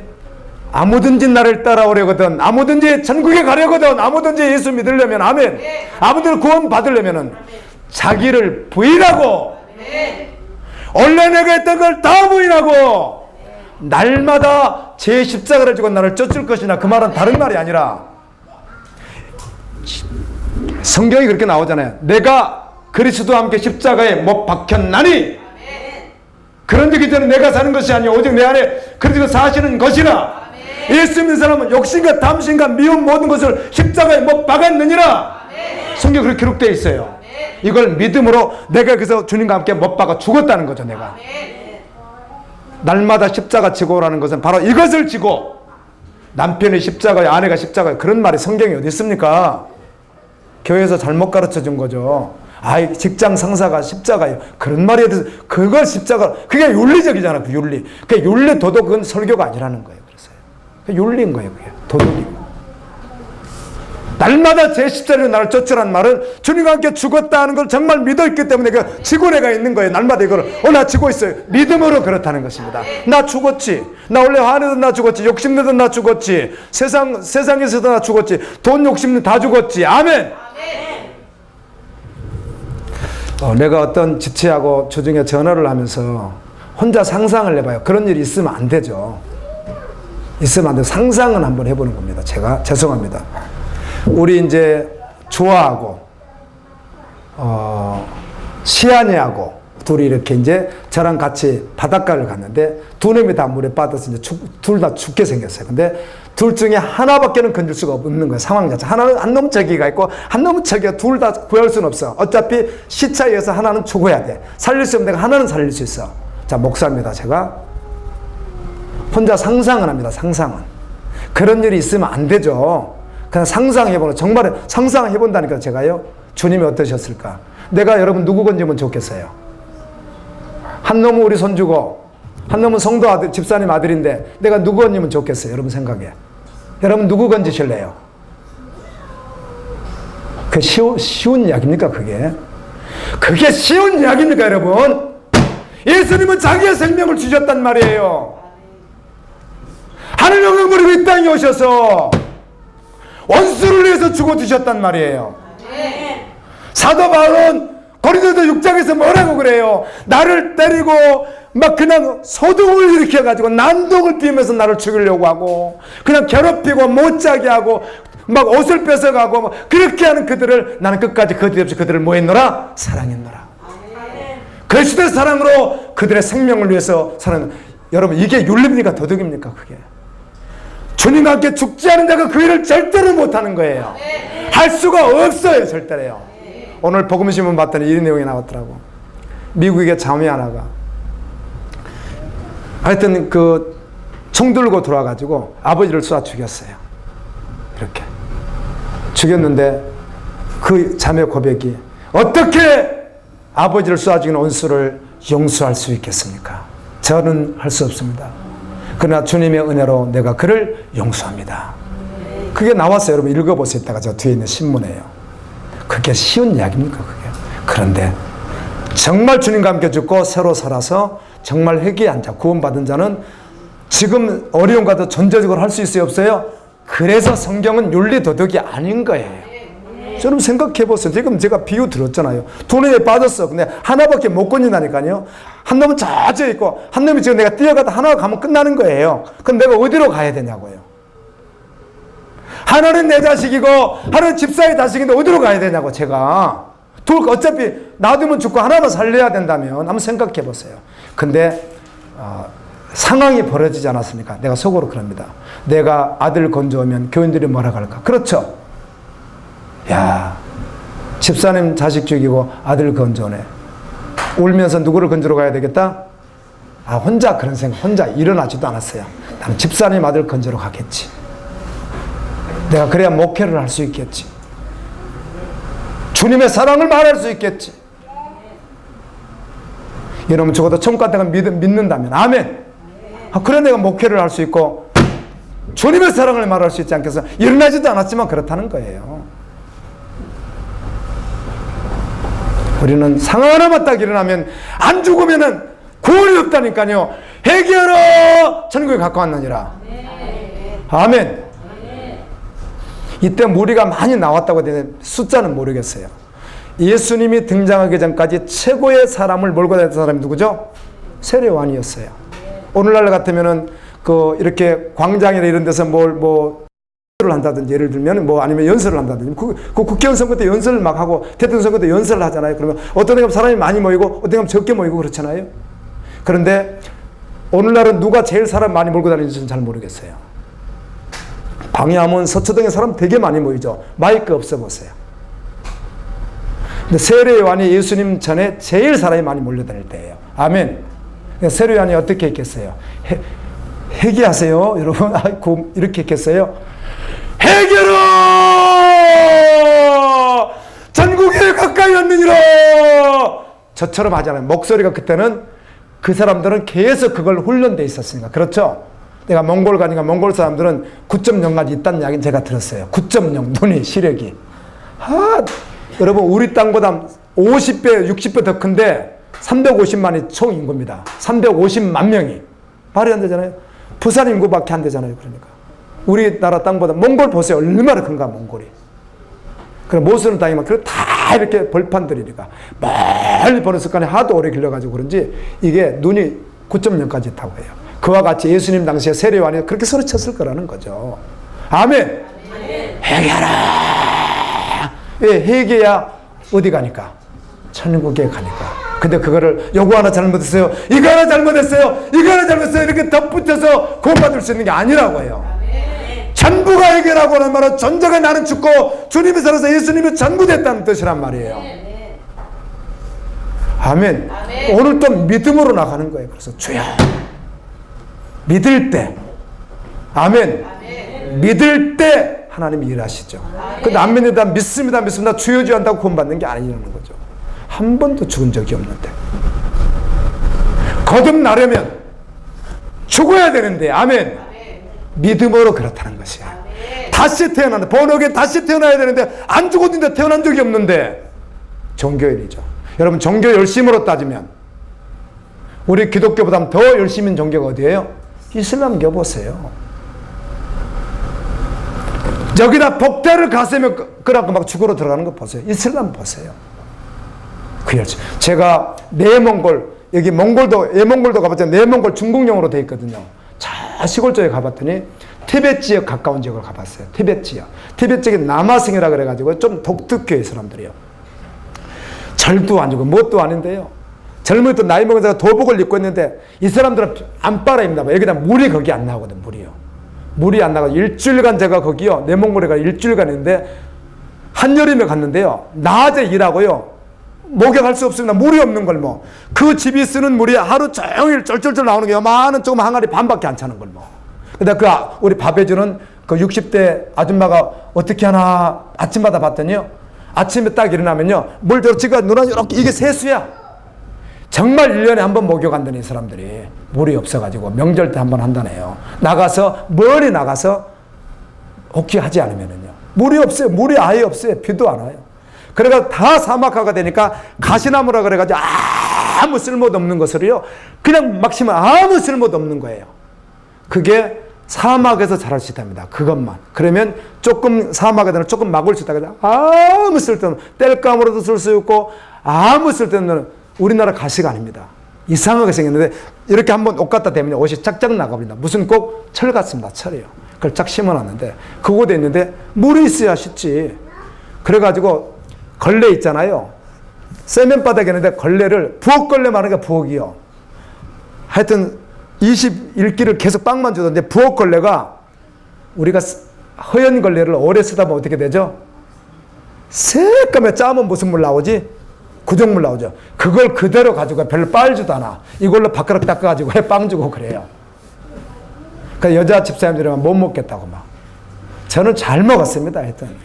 아무든지 나를 따라오려거든, 아무든지 천국에 가려거든, 아무든지 예수 믿으려면, 아멘. 아무든지 구원 받으려면은 자기를 부인하고, 원래 내가 했던 걸 다 부인하고, 날마다 제 십자가를 지고 나를 쫓을 것이나. 그 말은 다른 말이 아니라 성경이 그렇게 나오잖아요. 내가 그리스도와 함께 십자가에 못 박혔나니, 그런 적이 전에 내가 사는 것이 아니오 오직 내 안에 그리스도 사시는 것이라. 예수 믿는 사람은 욕심과 탐심과 미움 모든 것을 십자가에 못 박았느니라. 성경 그렇게 기록되어 있어요. 이걸 믿음으로 내가 그래서 주님과 함께 못 박아 죽었다는 거죠. 내가 날마다 십자가 지고 오라는 것은 바로 이것을 지고, 남편이 십자가에 아내가 십자가에, 그런 말이 성경에 어디 있습니까? 교회에서 잘못 가르쳐 준 거죠. 아, 직장 상사가 십자가예요. 그런 말이 어디 있어요? 그걸 십자가, 그게 윤리적이잖아. 그 윤리. 그 윤리 도덕은 설교가 아니라는 거예요. 그래서 그 윤리인 거예요. 그게 도덕이고. 날마다 제 십자가로 나를 쫓으라는 말은 주님과 함께 죽었다는 걸 정말 믿어있기 때문에 그 지고 내가 있는 거예요. 날마다 이걸 나 지고 있어요. 믿음으로 그렇다는 것입니다. 나 죽었지. 나 원래 화내던 나 죽었지. 욕심내던 나 죽었지. 세상에서도 나 죽었지. 돈 욕심내 다 죽었지. 아멘. 내가 어떤 지체하고 주중에 전화를 하면서 혼자 상상을 해봐요. 그런 일이 있으면 안 되죠. 있으면 안 되고 상상은 한번 해보는 겁니다. 제가 죄송합니다. 우리 이제 조아하고 시안이하고 둘이 이렇게 이제 저랑 같이 바닷가를 갔는데 두 놈이 다 물에 빠져서 이제 둘 다 죽게 생겼어요. 근데 둘 중에 하나밖에는 건질 수가 없는 거예요. 상황 자체. 하나는 한 놈은 저기가 있고 한 놈은 저기가, 둘 다 구할 수는 없어. 어차피 시차에서 하나는 죽어야 돼. 살릴 수 없는 데가 하나는 살릴 수 있어. 자, 목사입니다. 제가 혼자 상상을 합니다. 상상은. 그런 일이 있으면 안 되죠. 그냥 상상해보는, 정말 상상해본다니까 제가요. 주님이 어떠셨을까? 내가 여러분 누구 건지면 좋겠어요. 한 놈은 우리 손주고 한 놈은 성도 아들, 집사님 아들인데 내가 누구 건지면 좋겠어요. 여러분 생각에. 여러분 누구 건지실래요? 그 쉬운 이야기입니까 그게? 그게 쉬운 이야기입니까 여러분? 예수님은 자기의 생명을 주셨단 말이에요. 하늘 영광 버리고 이 땅에 오셔서 원수를 위해서 죽어주셨단 말이에요. 사도 바울은 고린도서 6장에서 뭐라고 그래요? 나를 때리고 막 그냥 소동을 일으켜가지고 난동을 피우면서 나를 죽이려고 하고 그냥 괴롭히고 못 자게 하고 막 옷을 뺏어가고 막 그렇게 하는 그들을 나는 끝까지 거짓없이 그들을 뭐 했노라? 사랑했노라. 그리스도의 사랑으로 그들의 생명을 위해서 사는, 여러분 이게 윤리입니까? 도덕입니까? 그게 주님과 함께 죽지 않은 자가 그 일을 절대로 못하는 거예요. 할 수가 없어요. 절대로요. 오늘 복음신문 봤더니 이런 내용이 나왔더라고. 미국의 자매 하나가 하여튼 그 총 들고 돌아가지고 아버지를 쏴 죽였어요. 이렇게 죽였는데 그 자매 고백이, 어떻게 아버지를 쏴 죽인 원수를 용서할 수 있겠습니까? 저는 할 수 없습니다. 그러나 주님의 은혜로 내가 그를 용서합니다. 그게 나왔어요. 여러분 읽어보세요. 이따가 저 뒤에 있는 신문에요. 그게 쉬운 이야기입니까? 그게. 그런데 정말 주님과 함께 죽고 새로 살아서 정말 회개한 자, 구원받은 자는 지금 어려움과도 전적으로 할 수 있어요? 없어요? 그래서 성경은 윤리 도덕이 아닌 거예요. 여러분 생각해 보세요. 지금 제가 비유 들었잖아요. 두 놈에 빠졌어. 근데 하나밖에 못 건진다니까요. 한 놈은 저저 있고 한 놈이 지금 내가 뛰어가다 하나가 가면 끝나는 거예요. 그럼 내가 어디로 가야 되냐고요. 하나는 내 자식이고 하나는 집사의 자식인데 어디로 가야 되냐고. 제가 어차피 놔두면 죽고 하나만 살려야 된다면 한번 생각해 보세요. 근데 상황이 벌어지지 않았습니까? 내가 속으로 그럽니다. 내가 아들 건져오면 교인들이 뭐라 할까? 그렇죠. 야, 집사님 자식 죽이고 아들 건져오네. 울면서 누구를 건져러 가야 되겠다? 혼자 그런 생각, 혼자 일어나지도 않았어요. 나는 집사님 아들 건져러 가겠지. 내가 그래야 목회를 할 수 있겠지. 주님의 사랑을 말할 수 있겠지. 여러분 적어도 천국 갔다가 믿는다면 아멘. 그래 내가 목회를 할 수 있고 주님의 사랑을 말할 수 있지 않겠어? 일어나지도 않았지만 그렇다는 거예요. 우리는 상황 하나만 딱 일어나면 안 죽으면은 구원이 없다니까요. 회개하라 천국에 가까웠느니라. 아멘. 이때 무리가 많이 나왔다고 되는데 숫자는 모르겠어요. 예수님이 등장하기 전까지 최고의 사람을 몰고 다녔던 사람이 누구죠? 세례요한이었어요. 오늘날 같으면은 이렇게 광장이나 이런 데서 연설을 한다든지, 예를 들면 아니면 연설을 한다든지, 국회의원 선거 때 연설을 막 하고 대통령 선거 때 연설을 하잖아요. 그러면 어떤 데 가면 사람이 많이 모이고 어떤 데 가면 적게 모이고 그렇잖아요. 그런데 오늘날은 누가 제일 사람 많이 몰고 다니는지는 잘 모르겠어요. 광야하면 서초동에 사람 되게 많이 모이죠. 마이크 없어 보세요. 근데 세례요한이 예수님 전에 제일 사람이 많이 몰려다닐 때예요. 아멘. 세례요한이 어떻게 했겠어요? 회개하세요, 여러분. 아이고, 이렇게 했겠어요? 회개라! 전국에 가까이 왔느니라! 저처럼 하잖아요. 목소리가 그때는 그 사람들은 계속 그걸 훈련돼 있었으니까. 그렇죠? 내가 몽골 가니까 몽골 사람들은 9.0까지 있다는 이야기는 제가 들었어요. 9.0, 눈이, 시력이. 여러분, 우리 땅보다 50배, 60배 더 큰데 350만이 총 인구입니다. 350만 명이. 말이 안 되잖아요. 부산 인구밖에 안 되잖아요. 그러니까. 우리나라 땅보다 몽골 보세요. 얼마나 큰가, 몽골이. 그럼 못 쓰는 땅이면 다 이렇게 벌판들이니까 멀리 보는 습관이 하도 오래 길러가지고 그런지 이게 눈이 9.0까지 있다고 해요. 그와 같이 예수님 당시에 세례요한이 그렇게 소리쳤을 거라는 거죠. 아멘. 회개하라. 왜 회개야? 어디 가니까? 천국에 가니까. 근데 그거를 요거 하나 잘못했어요, 이거 하나 잘못했어요, 이거 하나 잘못했어요 이렇게 덧붙여서 구원받을 수 있는 게 아니라고 해요. 전부가 해결하고 하는 말은 전적에 나는 죽고 주님이 살아서 예수님이 전부 됐다는 뜻이란 말이에요. 아멘. 오늘 또 믿음으로 나가는 거예요. 그래서 주여, 믿을 때, 아멘. 믿을 때 하나님이 일하시죠. 근데 안 믿는다, 믿습니다, 주여 주여 한다고 구원받는 게 아니라는 거죠. 한 번도 죽은 적이 없는데 거듭나려면 죽어야 되는데, 아멘. 믿음으로 그렇다는 것이에요. 다시 태어난다. 번역에 다시 태어나야 되는데 안 죽었는데 태어난 적이 없는데 종교인이죠. 여러분, 종교 열심으로 따지면 우리 기독교보다 더 열심인 종교가 어디예요? 이슬람교 보세요. 여기다 복대를 가세며 그래갖고 막 죽으러 들어가는 거 보세요. 이슬람 보세요. 그렇죠. 제가 내몽골, 여기 몽골도, 예몽골도 가봤잖아요. 내몽골 중국령으로 되어 있거든요. 자, 시골 쪽에 가봤더니 티베트 지역 가까운 지역을 가봤어요. 티베트 지역. 티베트 지역에 남아승이라 그래가지고 좀 독특해요, 사람들이요. 절도 아니고 뭣도 아닌데요. 젊은 또 나이 먹은 사람가 도복을 입고 있는데 이 사람들은 안바라입니다. 여기다 물이 거기 안 나오거든, 물이요. 물이 안 나가. 일주일간 제가 거기요, 내몽골에 가 일주일간 있는데 한여름에 갔는데요. 낮에 일하고요. 목욕할 수 없습니다. 물이 없는 걸 뭐. 그 집이 쓰는 물이 하루 종일 쫄쫄쫄 나오는 게 요만한 조금 항아리 반밖에 안 차는 걸 뭐. 근데 그 우리 밥 해주는 그 60대 아줌마가 어떻게 하나 아침마다 봤더니요. 아침에 딱 일어나면요. 물 저렇지가 눈안 이렇게 이게 세수야. 정말 1년에 한 번 목욕한다는 이 사람들이 물이 없어가지고 명절 때 한 번 한다네요. 나가서 멀리 나가서 혹시 하지 않으면은요. 물이 없어요. 물이 아예 없어요. 비도 안 와요. 그래가 다 사막화가 되니까 가시나무라 그래가지고 아무 쓸모도 없는 것을요. 그냥 막 심으면 아무 쓸모도 없는 거예요. 그게 사막에서 자랄 수 있답니다. 그것만. 그러면 조금 사막에 되면 조금 막을 수 있다. 아무 쓸데없는 땔감으로도 쓸 수 있고 아무 쓸데없는 우리나라 가시가 아닙니다. 이상하게 생겼는데 이렇게 한번 옷 갖다 대면 옷이 짝짝 나가버린다. 무슨 꼭 철 같습니다. 철이에요. 그걸 짝 심어놨는데 그곳에 있는데 물이 있어야 쉽지. 그래가지고 걸레 있잖아요. 세면바닥에 있는데 걸레를 부엌걸레 말하는 게 부엌이요. 하여튼 21기를 계속 빵만 주던데 부엌걸레가 우리가 허연 걸레를 오래 쓰다 보면 어떻게 되죠? 새까매 짜면 무슨 물 나오지? 구정물 나오죠. 그걸 그대로 가지고 별로 빨지도 않아. 이걸로 밥그릇 닦아가지고 빵 주고 그래요. 그러니까 여자 집사님들은 못 먹겠다고 막. 저는 잘 먹었습니다. 하여튼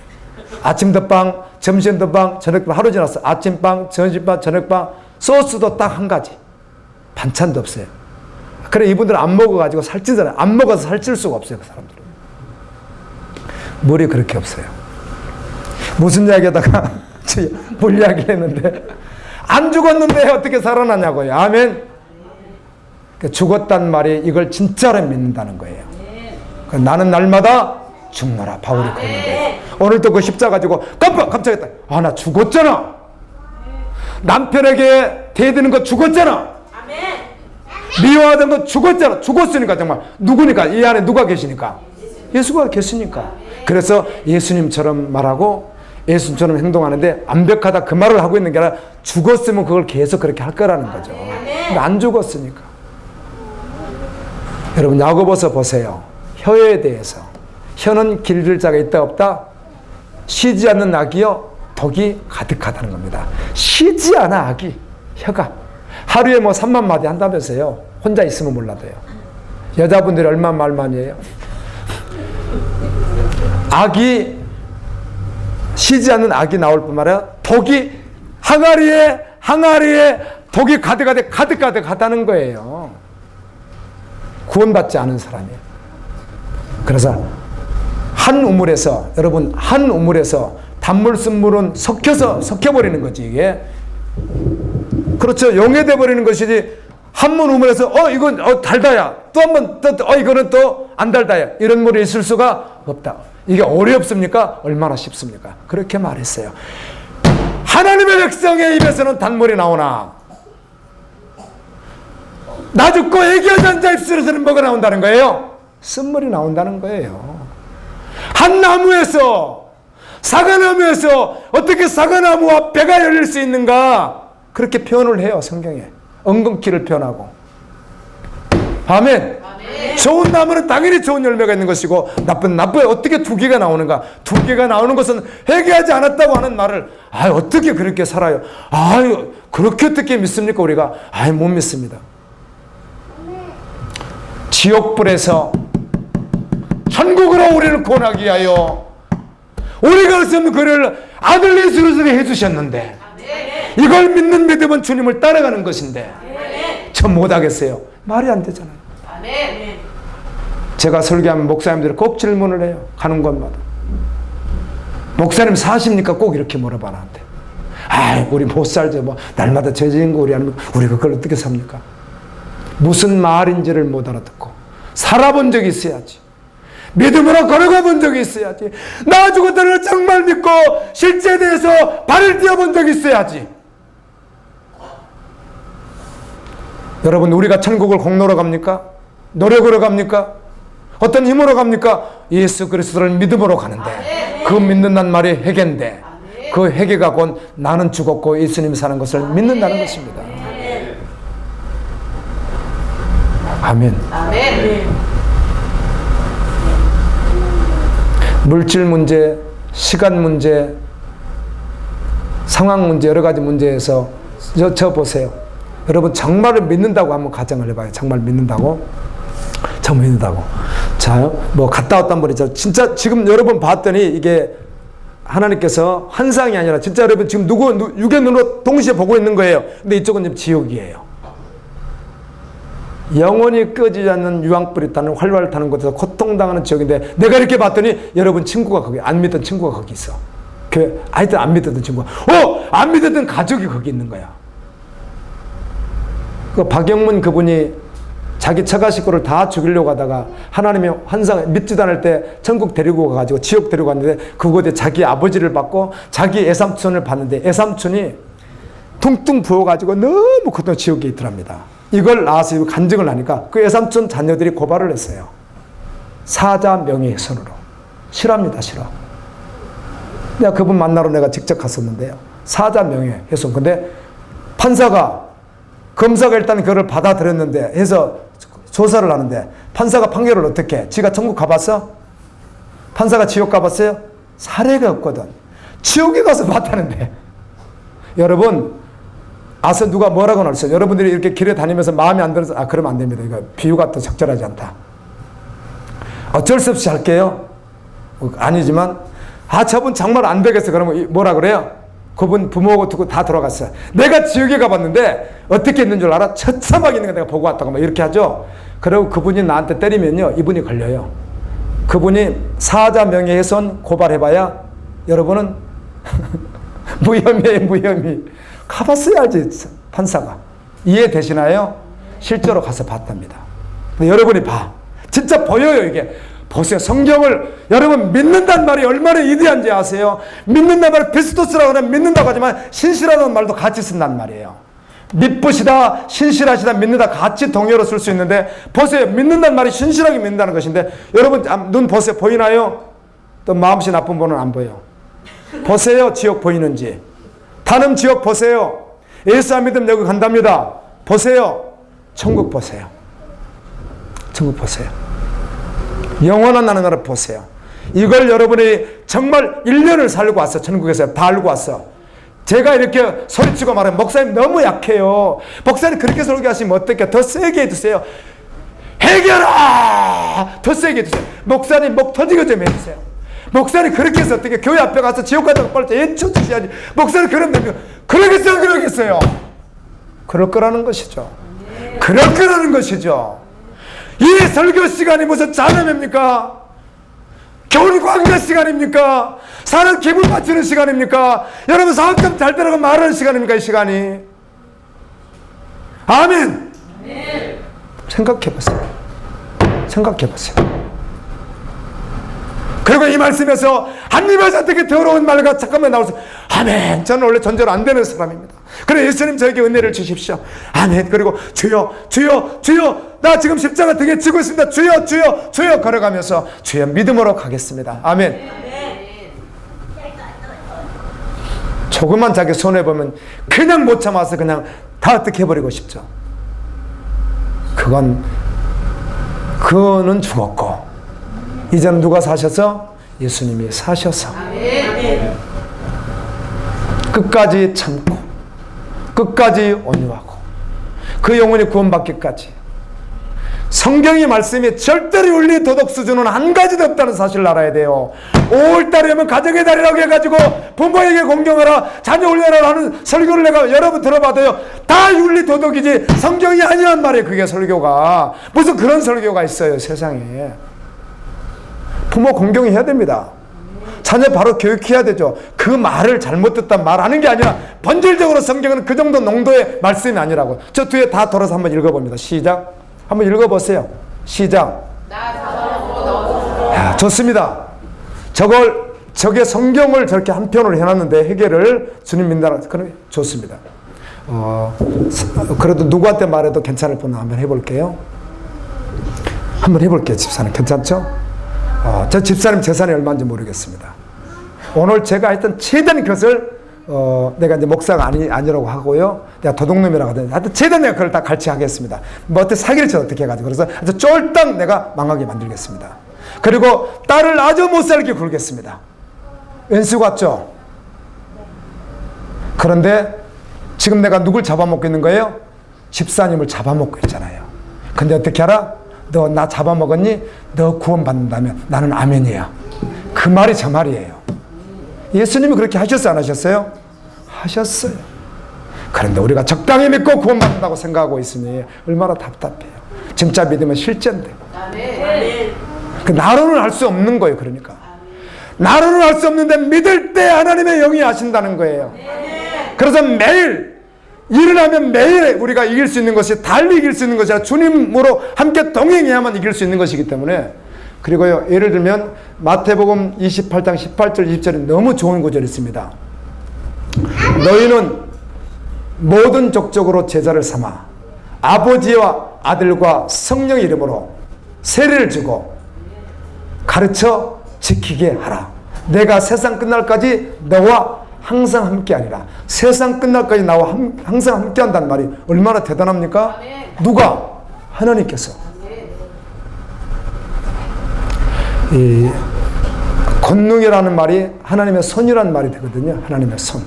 아침도 빵, 점심도 빵, 저녁도 하루 지났어. 아침빵, 점심빵, 저녁빵, 소스도 딱 한 가지. 반찬도 없어요. 그래 이분들은 안 먹어가지고 살찌잖아요. 안 먹어서 살찔 수가 없어요. 그 사람들은. 물이 그렇게 없어요. 무슨 이야기하다가 물 이야기 했는데 안 죽었는데 어떻게 살아나냐고요. 아멘. 죽었단 말이 이걸 진짜로 믿는다는 거예요. 나는 날마다 죽노라. 바울이 그러는 거예요. 오늘도 그 십자가 가지고 깜짝이야. 아, 나 죽었잖아. 남편에게 대드는 거 죽었잖아. 미워하던 거 죽었잖아. 죽었으니까 정말. 누구니까? 이 안에 누가 계시니까? 예수가 계시니까. 그래서 예수님처럼 말하고 예수님처럼 행동하는데 완벽하다 그 말을 하고 있는 게 아니라 죽었으면 그걸 계속 그렇게 할 거라는 거죠. 근데 안 죽었으니까. 여러분 야고보서 보세요. 혀에 대해서. 혀는 기를 자가 있다 없다? 쉬지 않는 악이요 덕이 가득하다는 겁니다. 쉬지 않아 악이. 혀가. 하루에 뭐 3만 마디 한다면서요. 혼자 있으면 몰라도요. 여자분들이 얼마나 말 많이 해요. 악이 쉬지 않는 악이 나올 뿐만 아니라 독이 항아리에 독이 가득하다는 거예요. 구원받지 않은 사람이에요. 그래서 한 우물에서 여러분 한 우물에서 단물 쓴물은 섞여버리는 거지 이게. 그렇죠. 용해돼 버리는 것이지 한 번 우물에서 이건 달다야 또 한 번 또 이거는 또 안 달다야 이런 물이 있을 수가 없다. 이게 어렵습니까? 얼마나 쉽습니까? 그렇게 말했어요. 하나님의 백성의 입에서는 단물이 나오나 나 죽고 애기하던 자 입술에서는 뭐가 나온다는 거예요? 쓴물이 나온다는 거예요. 한 나무에서 사과나무에서 어떻게 사과나무와 배가 열릴 수 있는가? 그렇게 표현을 해요. 성경에. 엉겅퀴를 표현하고. 아멘. 좋은 나무는 당연히 좋은 열매가 있는 것이고 나쁜 어떻게 두 개가 나오는가? 두 개가 나오는 것은 회개하지 않았다고 하는 말을 어떻게 그렇게 살아요? 그렇게 어떻게 믿습니까 우리가? 못 믿습니다. 지옥불에서 천국으로 우리를 구원하기 위하여 우리가 할 수 없는 그를 아들 예수로 해주셨는데 이걸 믿는 믿음은 주님을 따라가는 것인데 저 못하겠어요. 말이 안 되잖아요. 제가 설교하면 목사님들이 꼭 질문을 해요. 가는 곳마다. 목사님 사십니까? 꼭 이렇게 물어봐 나한테. 우리 못 살죠. 뭐 날마다 죄 지은 거 우리가 그걸 어떻게 삽니까? 무슨 말인지를 못 알아듣고 살아본 적이 있어야지. 믿음으로 걸어가 본 적이 있어야지. 나 죽었다는 정말 믿고 실제에 대해서 발을 띄워본 적이 있어야지. 여러분, 우리가 천국을 공로로 갑니까? 노력으로 갑니까? 어떤 힘으로 갑니까? 예수 그리스도를 믿음으로 가는데, 그 믿는다는 말이 회개인데, 그 회개가 곧 나는 죽었고 예수님이 사는 것을 믿는다는 것입니다. 아멘. 물질 문제, 시간 문제, 상황 문제, 여러 가지 문제에서 저 보세요. 여러분, 정말을 믿는다고 한번 가정을 해봐요. 정말 믿는다고? 정말 믿는다고. 자, 뭐 갔다 왔단 말이죠. 진짜 지금 여러분 봤더니 이게 하나님께서 환상이 아니라 진짜 여러분 지금 육의 눈으로 동시에 보고 있는 거예요. 근데 이쪽은 지금 지옥이에요. 영원히 꺼지지 않는 유황불이 타는 활활 타는 곳에서 고통당하는 지역인데, 내가 이렇게 봤더니 여러분 친구가 거기, 안 믿던 친구가 거기 있어. 하여튼 안 믿었던 친구가, 안 믿었던 가족이 거기 있는 거야. 그 박영문 그분이 자기 처가 식구를 다 죽이려고 하다가 하나님의 환상, 믿지도 않을 때 천국 데리고 가가지고 지옥 데리고 갔는데, 그곳에 자기 아버지를 받고 자기 애삼촌을 봤는데, 애삼촌이 퉁퉁 부어가지고 너무 고통 지옥에 있더랍니다. 이걸 나와서 간증을 하니까 그 애삼촌 자녀들이 고발을 했어요. 사자 명예훼손으로. 싫어합니다, 싫어. 내가 그분 만나러 내가 직접 갔었는데요. 사자 명예훼손. 근데 판사가, 검사가 일단 그걸 받아들였는데 해서 조사를 하는데, 판사가 판결을 어떻게 해? 지가 천국 가봤어? 판사가 지옥 가봤어요? 사례가 없거든. 지옥에 가서 봤다는데. 여러분, 누가 뭐라고 나왔어요? 여러분들이 이렇게 길에 다니면서 마음에 안 들어서, 그러면 안 됩니다. 이거 비유가 또 적절하지 않다. 어쩔 수 없이 할게요. 아니지만, 저분 정말 안 되겠어. 그러면 뭐라 그래요? 그분 부모하고 두고 다 돌아갔어요. 내가 지옥에 가봤는데 어떻게 있는 줄 알아? 처참하게 있는 거 내가 보고 왔다고 막 이렇게 하죠. 그리고 그분이 나한테 때리면요, 이분이 걸려요. 그분이 사자 명예훼손 고발해봐야 여러분은 무혐의에 무혐의. 가봤어야지. 판사가 이해되시나요? 실제로 가서 봤답니다. 근데 여러분이 진짜 보여요. 이게 보세요. 성경을 여러분 믿는다는 말이 얼마나 위대한지 아세요? 믿는다는 말이 피스토스라고 하면 믿는다고 하지만 신실하다는 말도 같이 쓴다는 말이에요. 믿으시다, 신실하시다, 믿는다 같이 동요로 쓸 수 있는데, 보세요. 믿는다는 말이 신실하게 믿는다는 것인데, 여러분 눈 보세요. 보이나요? 또 마음씨 나쁜 분은 안 보여. 보세요. 지옥 보이는지. 다른 지옥 보세요. 예수 안 믿으면 여기 간답니다. 보세요. 천국 보세요. 천국 보세요. 영원한 나라를 보세요. 이걸 여러분이 정말 1년을 살고 왔어. 천국에서 다 알고 왔어. 제가 이렇게 소리치고 말하면 목사님 너무 약해요. 목사님 그렇게 설교하시면 어떡해. 더 세게 해주세요. 해결아! 더 세게 해주세요. 목사님 목 터지게 좀 해주세요. 목사님 그렇게 해서 어떻게 교회 앞에 가서 지옥 가다가 빨리 애쳐주셔야지. 목사님 그러면 됩니까? 그러겠어요? 그러겠어요? 그럴 거라는 것이죠. 그럴 거라는 것이죠. 이 설교 시간이 무슨 자녀입니까? 교훈 광고 시간입니까? 사는 기분 맞추는 시간입니까? 여러분 사업금 잘 되라고 말하는 시간입니까? 이 시간이. 아멘. 생각해보세요. 생각해보세요. 그리고 이 말씀에서 한 입에서 어떻게 더러운 말과 잠깐만 나와서 아멘. 저는 원래 전제로 안 되는 사람입니다. 그래 예수님 저에게 은혜를 주십시오. 아멘. 그리고 주여 주여 주여 나 지금 십자가 등에 지고 있습니다. 주여 주여 주여 걸어가면서 주여 믿음으로 가겠습니다. 아멘. 조금만 자기 손해보면 그냥 못 참아서 그냥 다 어떻게 해버리고 싶죠. 그거는 죽었고 이제는 누가 사셔서? 예수님이 사셔서 끝까지 참고 끝까지 온유하고 그 영혼이 구원받기까지. 성경의 말씀이 절대로 윤리 도덕 수준은 한 가지도 없다는 사실을 알아야 돼요. 5월달에 오면 가정의 달이라고 해가지고 부모에게 공경하라 자녀 올려라 하는 설교를 내가 여러분 들어봐도요 다 윤리 도덕이지 성경이 아니란 말이에요. 그게 설교가. 무슨 그런 설교가 있어요 세상에. 부모 공경해야 됩니다. 자녀 바로 교육해야 되죠. 그 말을 잘못 듣다 말하는 게 아니라 본질적으로 성경은 그 정도 농도의 말씀이 아니라고. 저 뒤에 다 돌아서 한번 읽어봅니다. 시작. 한번 읽어보세요. 시작. 야, 좋습니다. 저게 성경을 저렇게 한편으로 해놨는데 해결을 주님 믿는다. 그럼 좋습니다. 그래도 누구한테 말해도 괜찮을 분은 한번 해볼게요. 한번 해볼게요. 집사님 괜찮죠? 저 집사님 재산이 얼마인지 모르겠습니다. 오늘 제가 했던 최대한 것을 내가 이제 목사가 아니라고 하고요. 내가 도둑놈이라고 하더니 하여튼 최대한 내가 그걸 다 같이 하겠습니다. 뭐 어떻게 사기를 쳐 어떻게 해가지고 그래서 아주 쫄딱 내가 망하게 만들겠습니다. 그리고 딸을 아주 못 살게 굴겠습니다. 왼수 같죠? 그런데 지금 내가 누굴 잡아먹고 있는 거예요? 집사님을 잡아먹고 있잖아요. 근데 어떻게 알아? 너 나 잡아먹었니? 너 구원받는다면 나는 아멘이야. 그 말이 저 말이에요. 예수님이 그렇게 하셨어요? 안 하셨어요? 하셨어요. 그런데 우리가 적당히 믿고 구원받는다고 생각하고 있으니 얼마나 답답해요. 진짜 믿으면 실제인데. 그 나로는 할 수 없는 거예요. 그러니까 나로는 할 수 없는데 믿을 때 하나님의 영이 하신다는 거예요. 그래서 매일 일어나면 매일 우리가 이길 수 있는 것이 달리 이길 수 있는 것이 아니라 주님으로 함께 동행해야만 이길 수 있는 것이기 때문에. 그리고요, 예를 들면 마태복음 28장 18절 20절에 너무 좋은 구절이 있습니다. 너희는 모든 족속으로 제자를 삼아 아버지와 아들과 성령의 이름으로 세례를 주고 가르쳐 지키게 하라. 내가 세상 끝날까지 너와 항상 함께하리라. 세상 끝날까지 나와 항상 함께한다는 말이 얼마나 대단합니까? 누가? 하나님께서. 이 권능이라는 말이 하나님의 손이라는 말이 되거든요. 하나님의 손.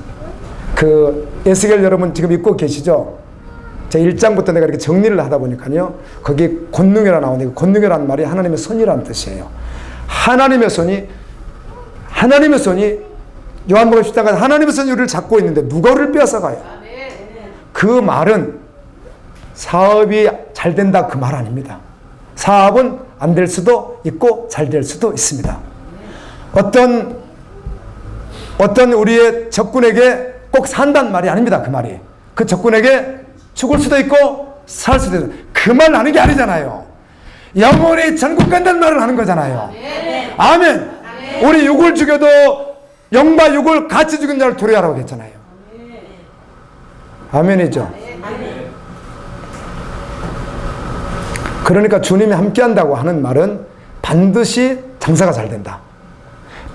그 에스겔 여러분 지금 읽고 계시죠? 제 1장부터 내가 이렇게 정리를 하다 보니까요, 거기 권능이라 나오니까 권능이라는 말이 하나님의 손이라는 뜻이에요. 하나님의 손이 요한복음 10장까지 하나님의 손이 우리를 잡고 있는데 누가 우리를 빼앗아가요? 그 말은 사업이 잘 된다 그 말 아닙니다. 사업은 안 될 수도 있고 잘 될 수도 있습니다. 어떤 우리의 적군에게 꼭 산다는 말이 아닙니다. 그 말이. 그 적군에게 죽을 수도 있고 살 수도 있고 그 말 하는 게 아니잖아요. 영원히 천국 간다는 말을 하는 거잖아요. 아멘. 우리 육을 죽여도 영과 육을 같이 죽인 자를 도래하라고 했잖아요. 아멘이죠. 그러니까 주님이 함께한다고 하는 말은 반드시 장사가 잘 된다.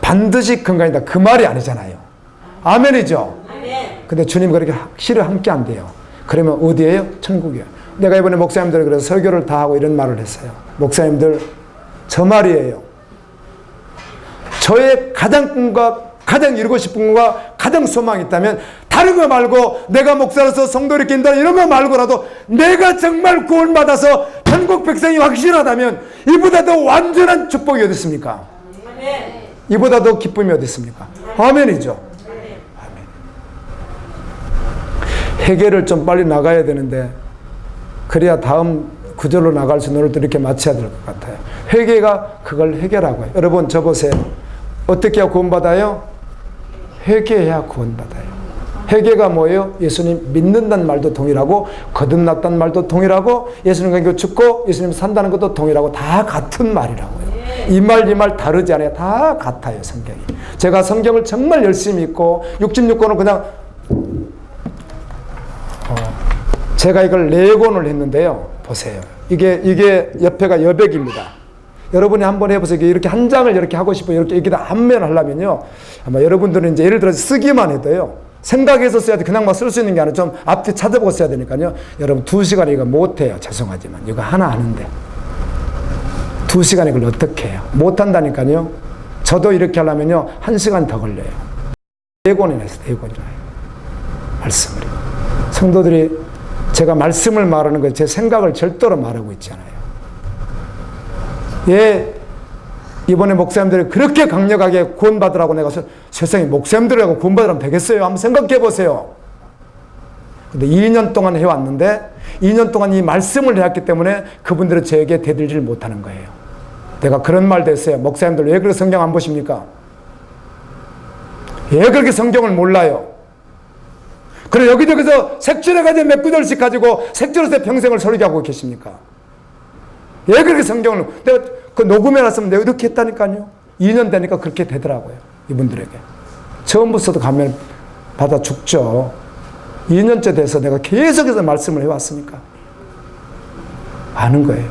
반드시 건강이다. 그 말이 아니잖아요. 아멘이죠. 근데 주님이 그렇게 확실히 함께한대요. 그러면 어디예요? 천국이에요. 내가 이번에 목사님들 그래서 설교를 다 하고 이런 말을 했어요. 목사님들, 저 말이에요. 저의 가장 꿈과 가장 이루고 싶은 것과 가장 소망이 있다면 다른 거 말고 내가 목사로서 성도를 낀다 이런 거 말고라도 내가 정말 구원받아서 천국 백성이 확실하다면 이보다 더 완전한 축복이 어디 있습니까? 이보다 더 기쁨이 어디 있습니까? 아멘이죠. 아멘. 회개를 좀 빨리 나가야 되는데 그래야 다음 구절로 나갈 수 있는 오늘도 이렇게 마쳐야 될 것 같아요. 회개가 그걸 해결하고 해요. 여러분 저 보세요. 어떻게 해야 구원받아요? 회개해야 구원받아요. 회개가 뭐예요? 예수님 믿는다는 말도 동일하고 거듭났다는 말도 동일하고 예수님과 함께 죽고 예수님 산다는 것도 동일하고 다 같은 말이라고요. 이 말 다르지 않아요. 다 같아요. 성경이. 제가 성경을 정말 열심히 읽고 66권을 그냥 제가 이걸 4권을 했는데요. 보세요. 이게 옆에가 여백입니다. 여러분이 한번 해보세요. 이렇게 한 장을 이렇게 하고 싶어요. 이렇게 여기다 한 면 하려면요. 아마 여러분들은 이제 예를 들어서 쓰기만 해도요. 생각해서 써야 돼. 그냥 막 쓸 수 있는 게 아니라 좀 앞뒤 찾아보고 써야 되니까요. 여러분 2시간에 이거 못해요. 죄송하지만. 이거 하나 하는데. 2시간에 이걸 어떻게 해요? 못한다니까요. 저도 이렇게 하려면요. 1시간 더 걸려요. 4권이나 했어요. 4권이나. 말씀을. 성도들이 제가 말씀을 말하는 거 제 생각을 절대로 말하고 있지 않아요. 예, 이번에 목사님들이 그렇게 강력하게 구원받으라고 내가 세상에 목사님들하고 구원받으라면 되겠어요? 한번 생각해 보세요. 근데 2년 동안 해왔는데 2년 동안 이 말씀을 해왔기 때문에 그분들은 저에게 대들지를 못하는 거예요. 내가 그런 말도 했어요. 목사님들 왜 그렇게 성경 안 보십니까? 왜 그렇게 성경을 몰라요? 그리고 여기저기서 색줄해가지고 몇 구절씩 가지고 색줄에서 평생을 설교하고 계십니까? 왜 그렇게 성경을, 내가 그 녹음해놨으면 내가 이렇게 했다니까요. 2년 되니까 그렇게 되더라고요. 이분들에게. 처음부터도 가면 받아 죽죠. 2년째 돼서 내가 계속해서 말씀을 해왔으니까. 아는 거예요.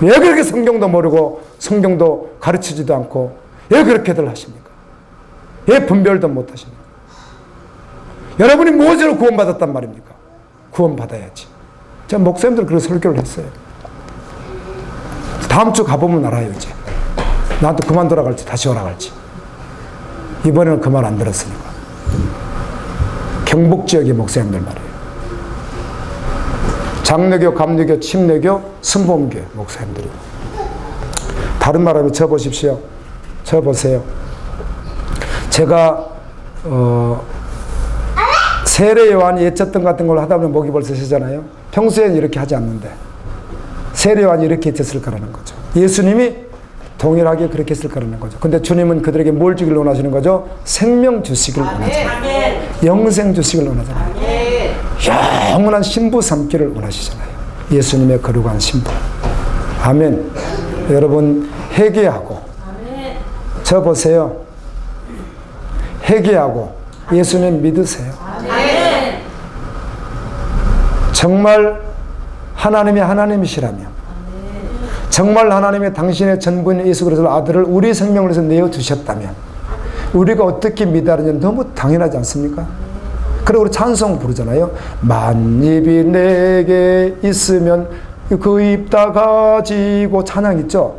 왜 그렇게 성경도 모르고 성경도 가르치지도 않고 왜 그렇게들 하십니까? 왜 분별도 못 하십니까? 여러분이 무엇으로 구원받았단 말입니까? 구원받아야지. 제가 목사님들 그런 설교를 했어요. 다음 주 가보면 알아요, 이제. 나한테 그만 돌아갈지 다시 오라갈지. 이번에는 그 말 안 들었으니까. 경북 지역의 목사님들 말이에요. 장로교, 감리교, 침례교, 순복음교 목사님들이. 다른 말하면 저 보십시오. 저 보세요. 제가 세례 요한이 예쳤던 같은 걸 하다 보면 목이 벌써 쉬잖아요. 평소에는 이렇게 하지 않는데 세례 요한이 이렇게 예쳤을 거라는 거죠. 예수님이 동일하게 그렇게 했을 거라는 거죠. 근데 주님은 그들에게 뭘 주길 원하시는 거죠? 생명 주시길 원하잖아요. 영생 주시길 원하잖아요. 영원한 신부 삼기를 원하시잖아요. 예수님의 거룩한 신부. 아멘. 여러분 회개하고 저 보세요. 회개하고 예수님 믿으세요. 정말 하나님이 하나님이시라면 정말 하나님이 당신의 전부인 예수 그리스도의 아들을 우리 생명을 위해서 내어주셨다면 우리가 어떻게 믿어야 하는지 너무 당연하지 않습니까? 그리고 우리 찬송 부르잖아요. 만입이 내게 있으면 그 입 다 가지고 찬양 있죠.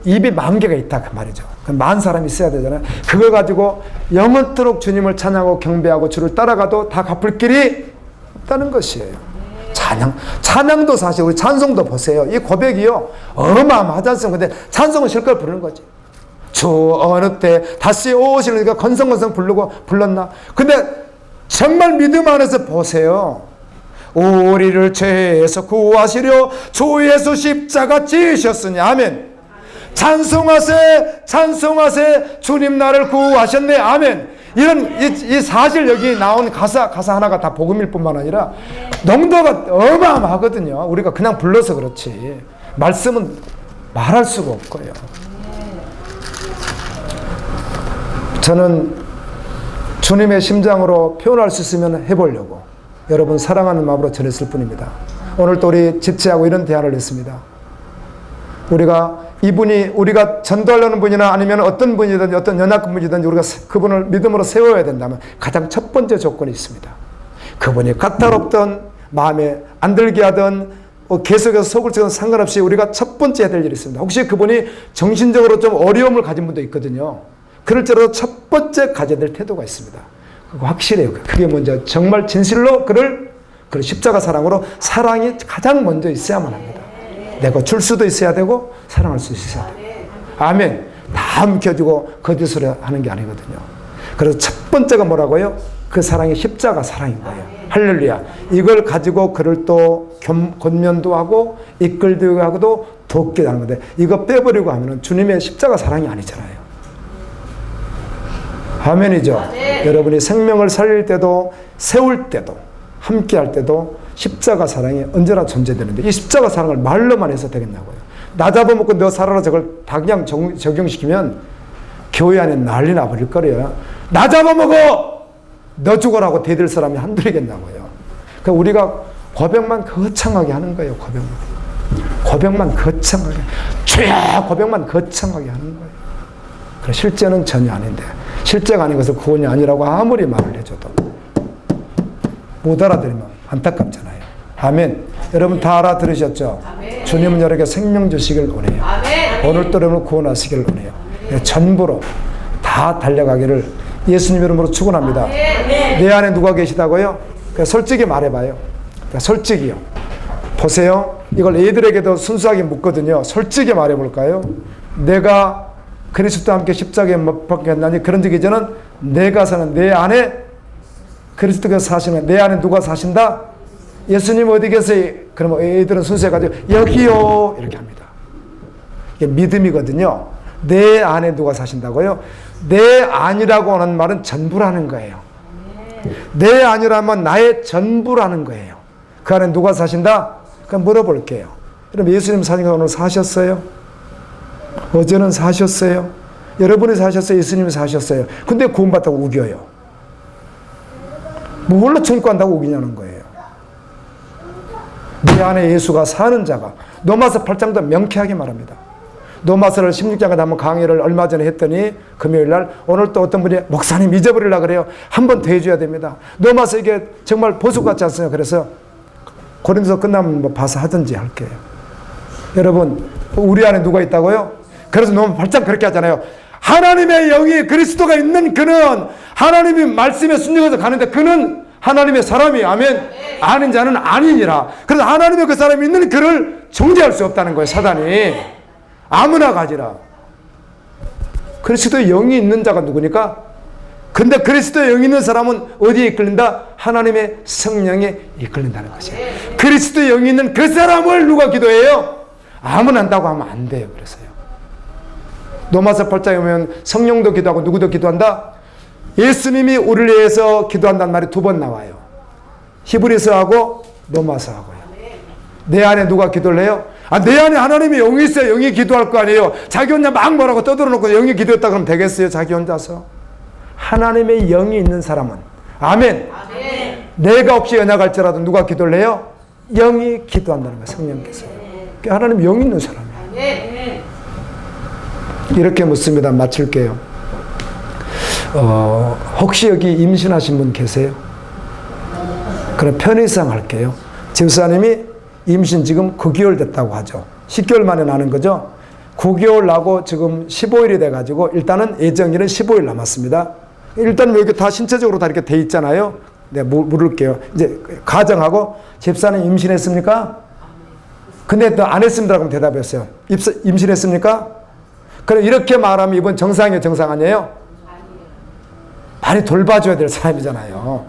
입이 만 개가 있다 그 말이죠. 만 사람이 있어야 되잖아요. 그걸 가지고 영원토록 주님을 찬양하고 경배하고 주를 따라가도 다 갚을 길이 없다는 것이에요. 찬양도 사실 우리 찬송도 보세요. 이 고백이요 어마어마하지 않습니까? 근데 찬송은 실컷 부르는 거지. 주 어느 때 다시 오시니까 건성건성 불렀나? 근데 정말 믿음 안에서 보세요. 우리를 죄에서 구하시려 주 예수 십자가 지으셨으니 아멘. 찬송하세 찬송하세 주님 나를 구하셨네 아멘. 이런 이 사실 여기 나온 가사 하나가 다 복음일 뿐만 아니라 농도가 어마어마하거든요. 우리가 그냥 불러서 그렇지 말씀은 말할 수가 없고요. 저는 주님의 심장으로 표현할 수 있으면 해보려고 여러분 사랑하는 마음으로 전했을 뿐입니다. 오늘 또 우리 집회하고 이런 대화를 했습니다. 우리가 전도하려는 분이나 아니면 어떤 분이든지 어떤 연약한 분이든지 우리가 그분을 믿음으로 세워야 된다면 가장 첫 번째 조건이 있습니다. 그분이 까다롭든 마음에 안 들게 하든 계속해서 속을 찌든 상관없이 우리가 첫 번째 해야 될 일이 있습니다. 혹시 그분이 정신적으로 좀 어려움을 가진 분도 있거든요. 그럴지라도 첫 번째 가져야 될 태도가 있습니다. 그거 확실해요. 그게 먼저 정말 진실로 그를 십자가 사랑으로 사랑이 가장 먼저 있어야만 합니다. 내가 줄 수도 있어야 되고 사랑할 수 있어야 돼요. 아멘. 다 움켜쥐고 거짓으로 하는 게 아니거든요. 그래서 첫 번째가 뭐라고요? 그 사랑이 십자가 사랑인 거예요. 할렐루야. 이걸 가지고 그를 또 권면도 하고 이끌도 하고도 돕기도 하는 건데 이거 빼버리고 하면 주님의 십자가 사랑이 아니잖아요. 아멘이죠. 여러분이 생명을 살릴 때도 세울 때도 함께 할 때도 십자가 사랑이 언제나 존재되는데 이 십자가 사랑을 말로만 해서 되겠냐고요. 나 잡아먹고 너 살아라 저걸 다 그냥 적용시키면 교회 안에 난리 나버릴 거예요. 나 잡아먹어! 너 죽어라고 대들 사람이 한둘이겠냐고요. 그러니까 우리가 고백만 거창하게 하는 거예요. 고백만 거창하게. 죄야! 고백만 거창하게 하는 거예요. 그래 실제는 전혀 아닌데 실제가 아닌 것을 구원이 아니라고 아무리 말을 해줘도 못 알아들으면 안타깝잖아요. 아멘. 여러분 다 알아들으셨죠? 아멘. 주님은 여러분에게 생명 주시길 원해요. 아멘. 오늘 또 여러분을 구원하시길 원해요. 전부로 다 달려가기를 예수님 이름으로 축원합니다. 내 안에 누가 계시다고요? 솔직히 말해봐요. 솔직히요. 보세요. 이걸 애들에게도 순수하게 묻거든요. 솔직히 말해볼까요? 내가 그리스도와 함께 십자가에 못 박혔나니 그런 적이 저는 내가 사는 내 안에 그리스도가 사시는 내 안에 누가 사신다? 예수님 어디 계세요? 그러면 애들은 순수해가지고 여기요 이렇게 합니다. 이게 믿음이거든요. 내 안에 누가 사신다고요? 내 안이라고 하는 말은 전부라는 거예요. 내 안이라면 나의 전부라는 거예요. 그 안에 누가 사신다? 그럼 물어볼게요. 그럼 예수님 사신 거 오늘 사셨어요? 어제는 사셨어요? 여러분이 사셨어요? 예수님이 사셨어요? 근데 구원받다고 우겨요. 뭘로 천국한다고 우기냐는 거예요. 내 안에 예수가 사는 자가, 로마서 8장도 명쾌하게 말합니다. 로마서를 16장에 한번 강의를 얼마 전에 했더니 금요일 날 오늘 또 어떤 분이 목사님 잊어버리려고 그래요. 한 번 더 해줘야 됩니다. 로마서 이게 정말 보석 같지 않습니까? 그래서 고린도서 끝나면 뭐 봐서 하든지 할게요. 여러분, 우리 안에 누가 있다고요? 그래서 너무 발작 그렇게 하잖아요. 하나님의 영이 그리스도가 있는 그는 하나님의 말씀에 순종해서 가는데 그는 하나님의 사람이, 아멘. 아는 자는 아니니라. 그래서 하나님의 그 사람이 있는 그를 정죄할 수 없다는 거예요, 사단이. 아무나 가지라. 그리스도의 영이 있는 자가 누구니까? 근데 그리스도의 영이 있는 사람은 어디에 이끌린다? 하나님의 성령에 이끌린다는 것이에요. 그리스도의 영이 있는 그 사람을 누가 기도해요? 아무나 한다고 하면 안 돼요. 그래서요. 로마서 8장에 보면 성령도 기도하고 누구도 기도한다? 예수님이 우리를 위해서 기도한다는 말이 2번 나와요. 히브리서하고 로마서하고요. 내 안에 누가 기도를 해요? 내 안에 하나님의 영이 있어요. 영이 기도할 거 아니에요. 자기 혼자 막 뭐라고 떠들어놓고 영이 기도했다 그러면 되겠어요? 자기 혼자서. 하나님의 영이 있는 사람은, 아멘. 내가 혹시 연약할지라도 누가 기도를 해요? 영이 기도한다는 거예요. 성령께서. 하나님 영이 있는 사람이에요. 이렇게 묻습니다. 마칠게요. 혹시 여기 임신하신 분 계세요? 그럼 편의상 할게요. 집사님이 임신 지금 9개월 됐다고 하죠. 10개월 만에 나는 거죠. 9개월 나고 지금 15일이 돼가지고 일단은 예정일은 15일 남았습니다. 일단 여기 다 신체적으로 다 이렇게 돼 있잖아요. 네, 물을게요. 이제 가정하고 집사님 임신했습니까? 근데 너 안 했습니다. 그럼 대답했어요. 임신했습니까? 그럼 이렇게 말하면 이번 정상이에요, 정상 아니에요? 많이 돌봐줘야 될 사람이잖아요.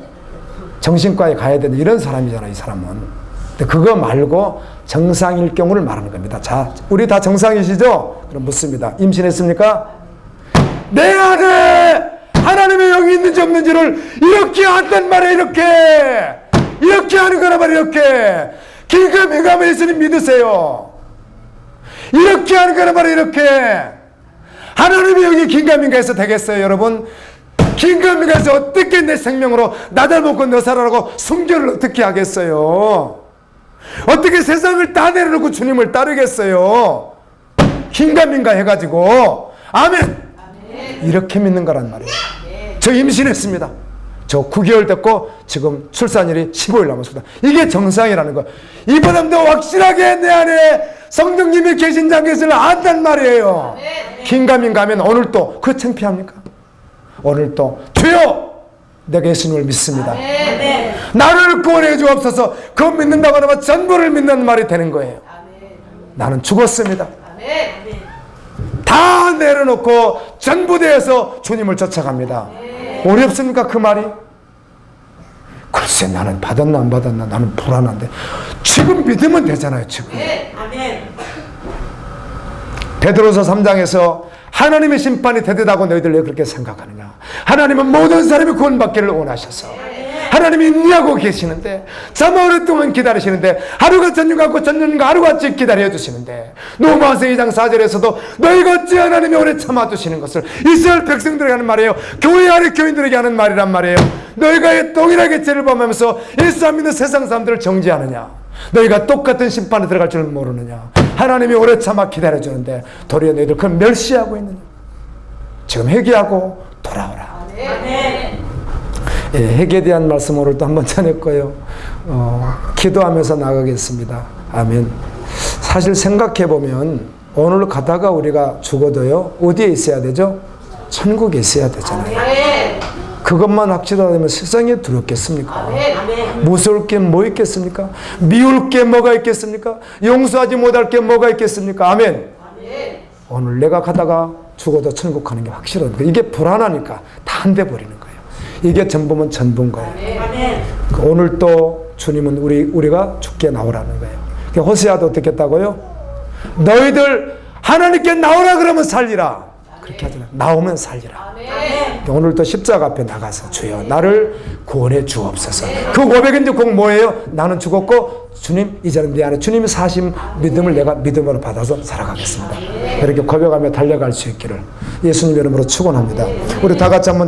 정신과에 가야 되는 이런 사람이잖아요, 이 사람은. 근데 그거 말고 정상일 경우를 말하는 겁니다. 자, 우리 다 정상이시죠? 그럼 묻습니다. 임신했습니까? 내 안에 하나님의 영이 있는지 없는지를 이렇게 한단 말이에요, 이렇게 하는 거란 말이에요, 이렇게. 긴가민가하면 예수님 믿으세요. 이렇게 하는 거란 말이에요, 이렇게. 하나님의 영이 긴가민가해서 되겠어요, 여러분? 긴가민가해서 어떻게 내 생명으로 나달 먹고 너 살아라고 순교를 어떻게 하겠어요? 어떻게 세상을 다 내려놓고 주님을 따르겠어요? 긴가민가 해가지고. 아멘. 이렇게 믿는 거란 말이에요. 저 임신했습니다. 저 9개월 됐고 지금 출산일이 15일 남았습니다. 이게 정상이라는 거. 이 사람도 확실하게 내 안에 성령님이 계신 것을 안단 말이에요. 긴가민가 하면 오늘 또 그거 창피합니까? 오늘 또 주여 내가 예수님을 믿습니다. 나를 구원해 주옵소서. 그거 믿는다고 하면 전부를 믿는 말이 되는 거예요. 나는 죽었습니다. 다 내려놓고 전부대에서 주님을 쫓아갑니다. 어렵습니까 그 말이? 글쎄 나는 받았나 안 받았나 나는 불안한데 지금 믿으면 되잖아요. 지금. 베드로서 3장에서 하나님의 심판이 대대하고 너희들 왜 그렇게 생각하느냐? 하나님은 모든 사람이 구원받기를 원하셔서 하나님이 있냐고 계시는데 참 오랫동안 기다리시는데 하루가 전년 같고 전년과 하루같이 기다려주시는데 로마서 2장 4절에서도 너희가 어찌 하나님이 오래 참아두시는 것을 이스라엘 백성들에게 하는 말이에요. 교회 안에 교인들에게 하는 말이란 말이에요. 너희가 동일하게 죄를 범하면서 예수 안 믿는 세상 사람들을 정죄하느냐? 너희가 똑같은 심판에 들어갈 줄 모르느냐? 하나님이 오래 참아 기다려주는데 도리어 너희들 그걸 멸시하고 있느냐? 지금 회개하고 돌아오라. 예, 회개에 대한 말씀 오늘 또 한번 전했고요. 기도하면서 나가겠습니다. 아멘. 사실 생각해보면 오늘 가다가 우리가 죽어도요. 어디에 있어야 되죠? 천국에 있어야 되잖아요. 그것만 확실하다면 세상에 두렵겠습니까? 무서울 게 뭐 있겠습니까? 미울 게 뭐가 있겠습니까? 용서하지 못할 게 뭐가 있겠습니까? 아멘. 오늘 내가 가다가 죽어도 천국 가는 게 확실한 거예요. 이게 불안하니까 다 안 돼 버리는 거예요. 이게 전부면 전부인 거예요. 오늘 또 주님은 우리가 죽게 나오라는 거예요. 호세아도 어떻게 했다고요? 너희들 하나님께 나오라 그러면 살리라. 그렇게 하잖아요. 나오면 살리라. 오늘도 십자가 앞에 나가서 주여 나를 구원해 주옵소서. 그 고백인데 꼭 뭐예요? 나는 죽었고 주님 이제는 내 안에 주님이 사신 믿음을 내가 믿음으로 받아서 살아가겠습니다. 이렇게 고백하며 달려갈 수 있기를 예수님 이름으로 축원합니다. 우리 다 같이 한번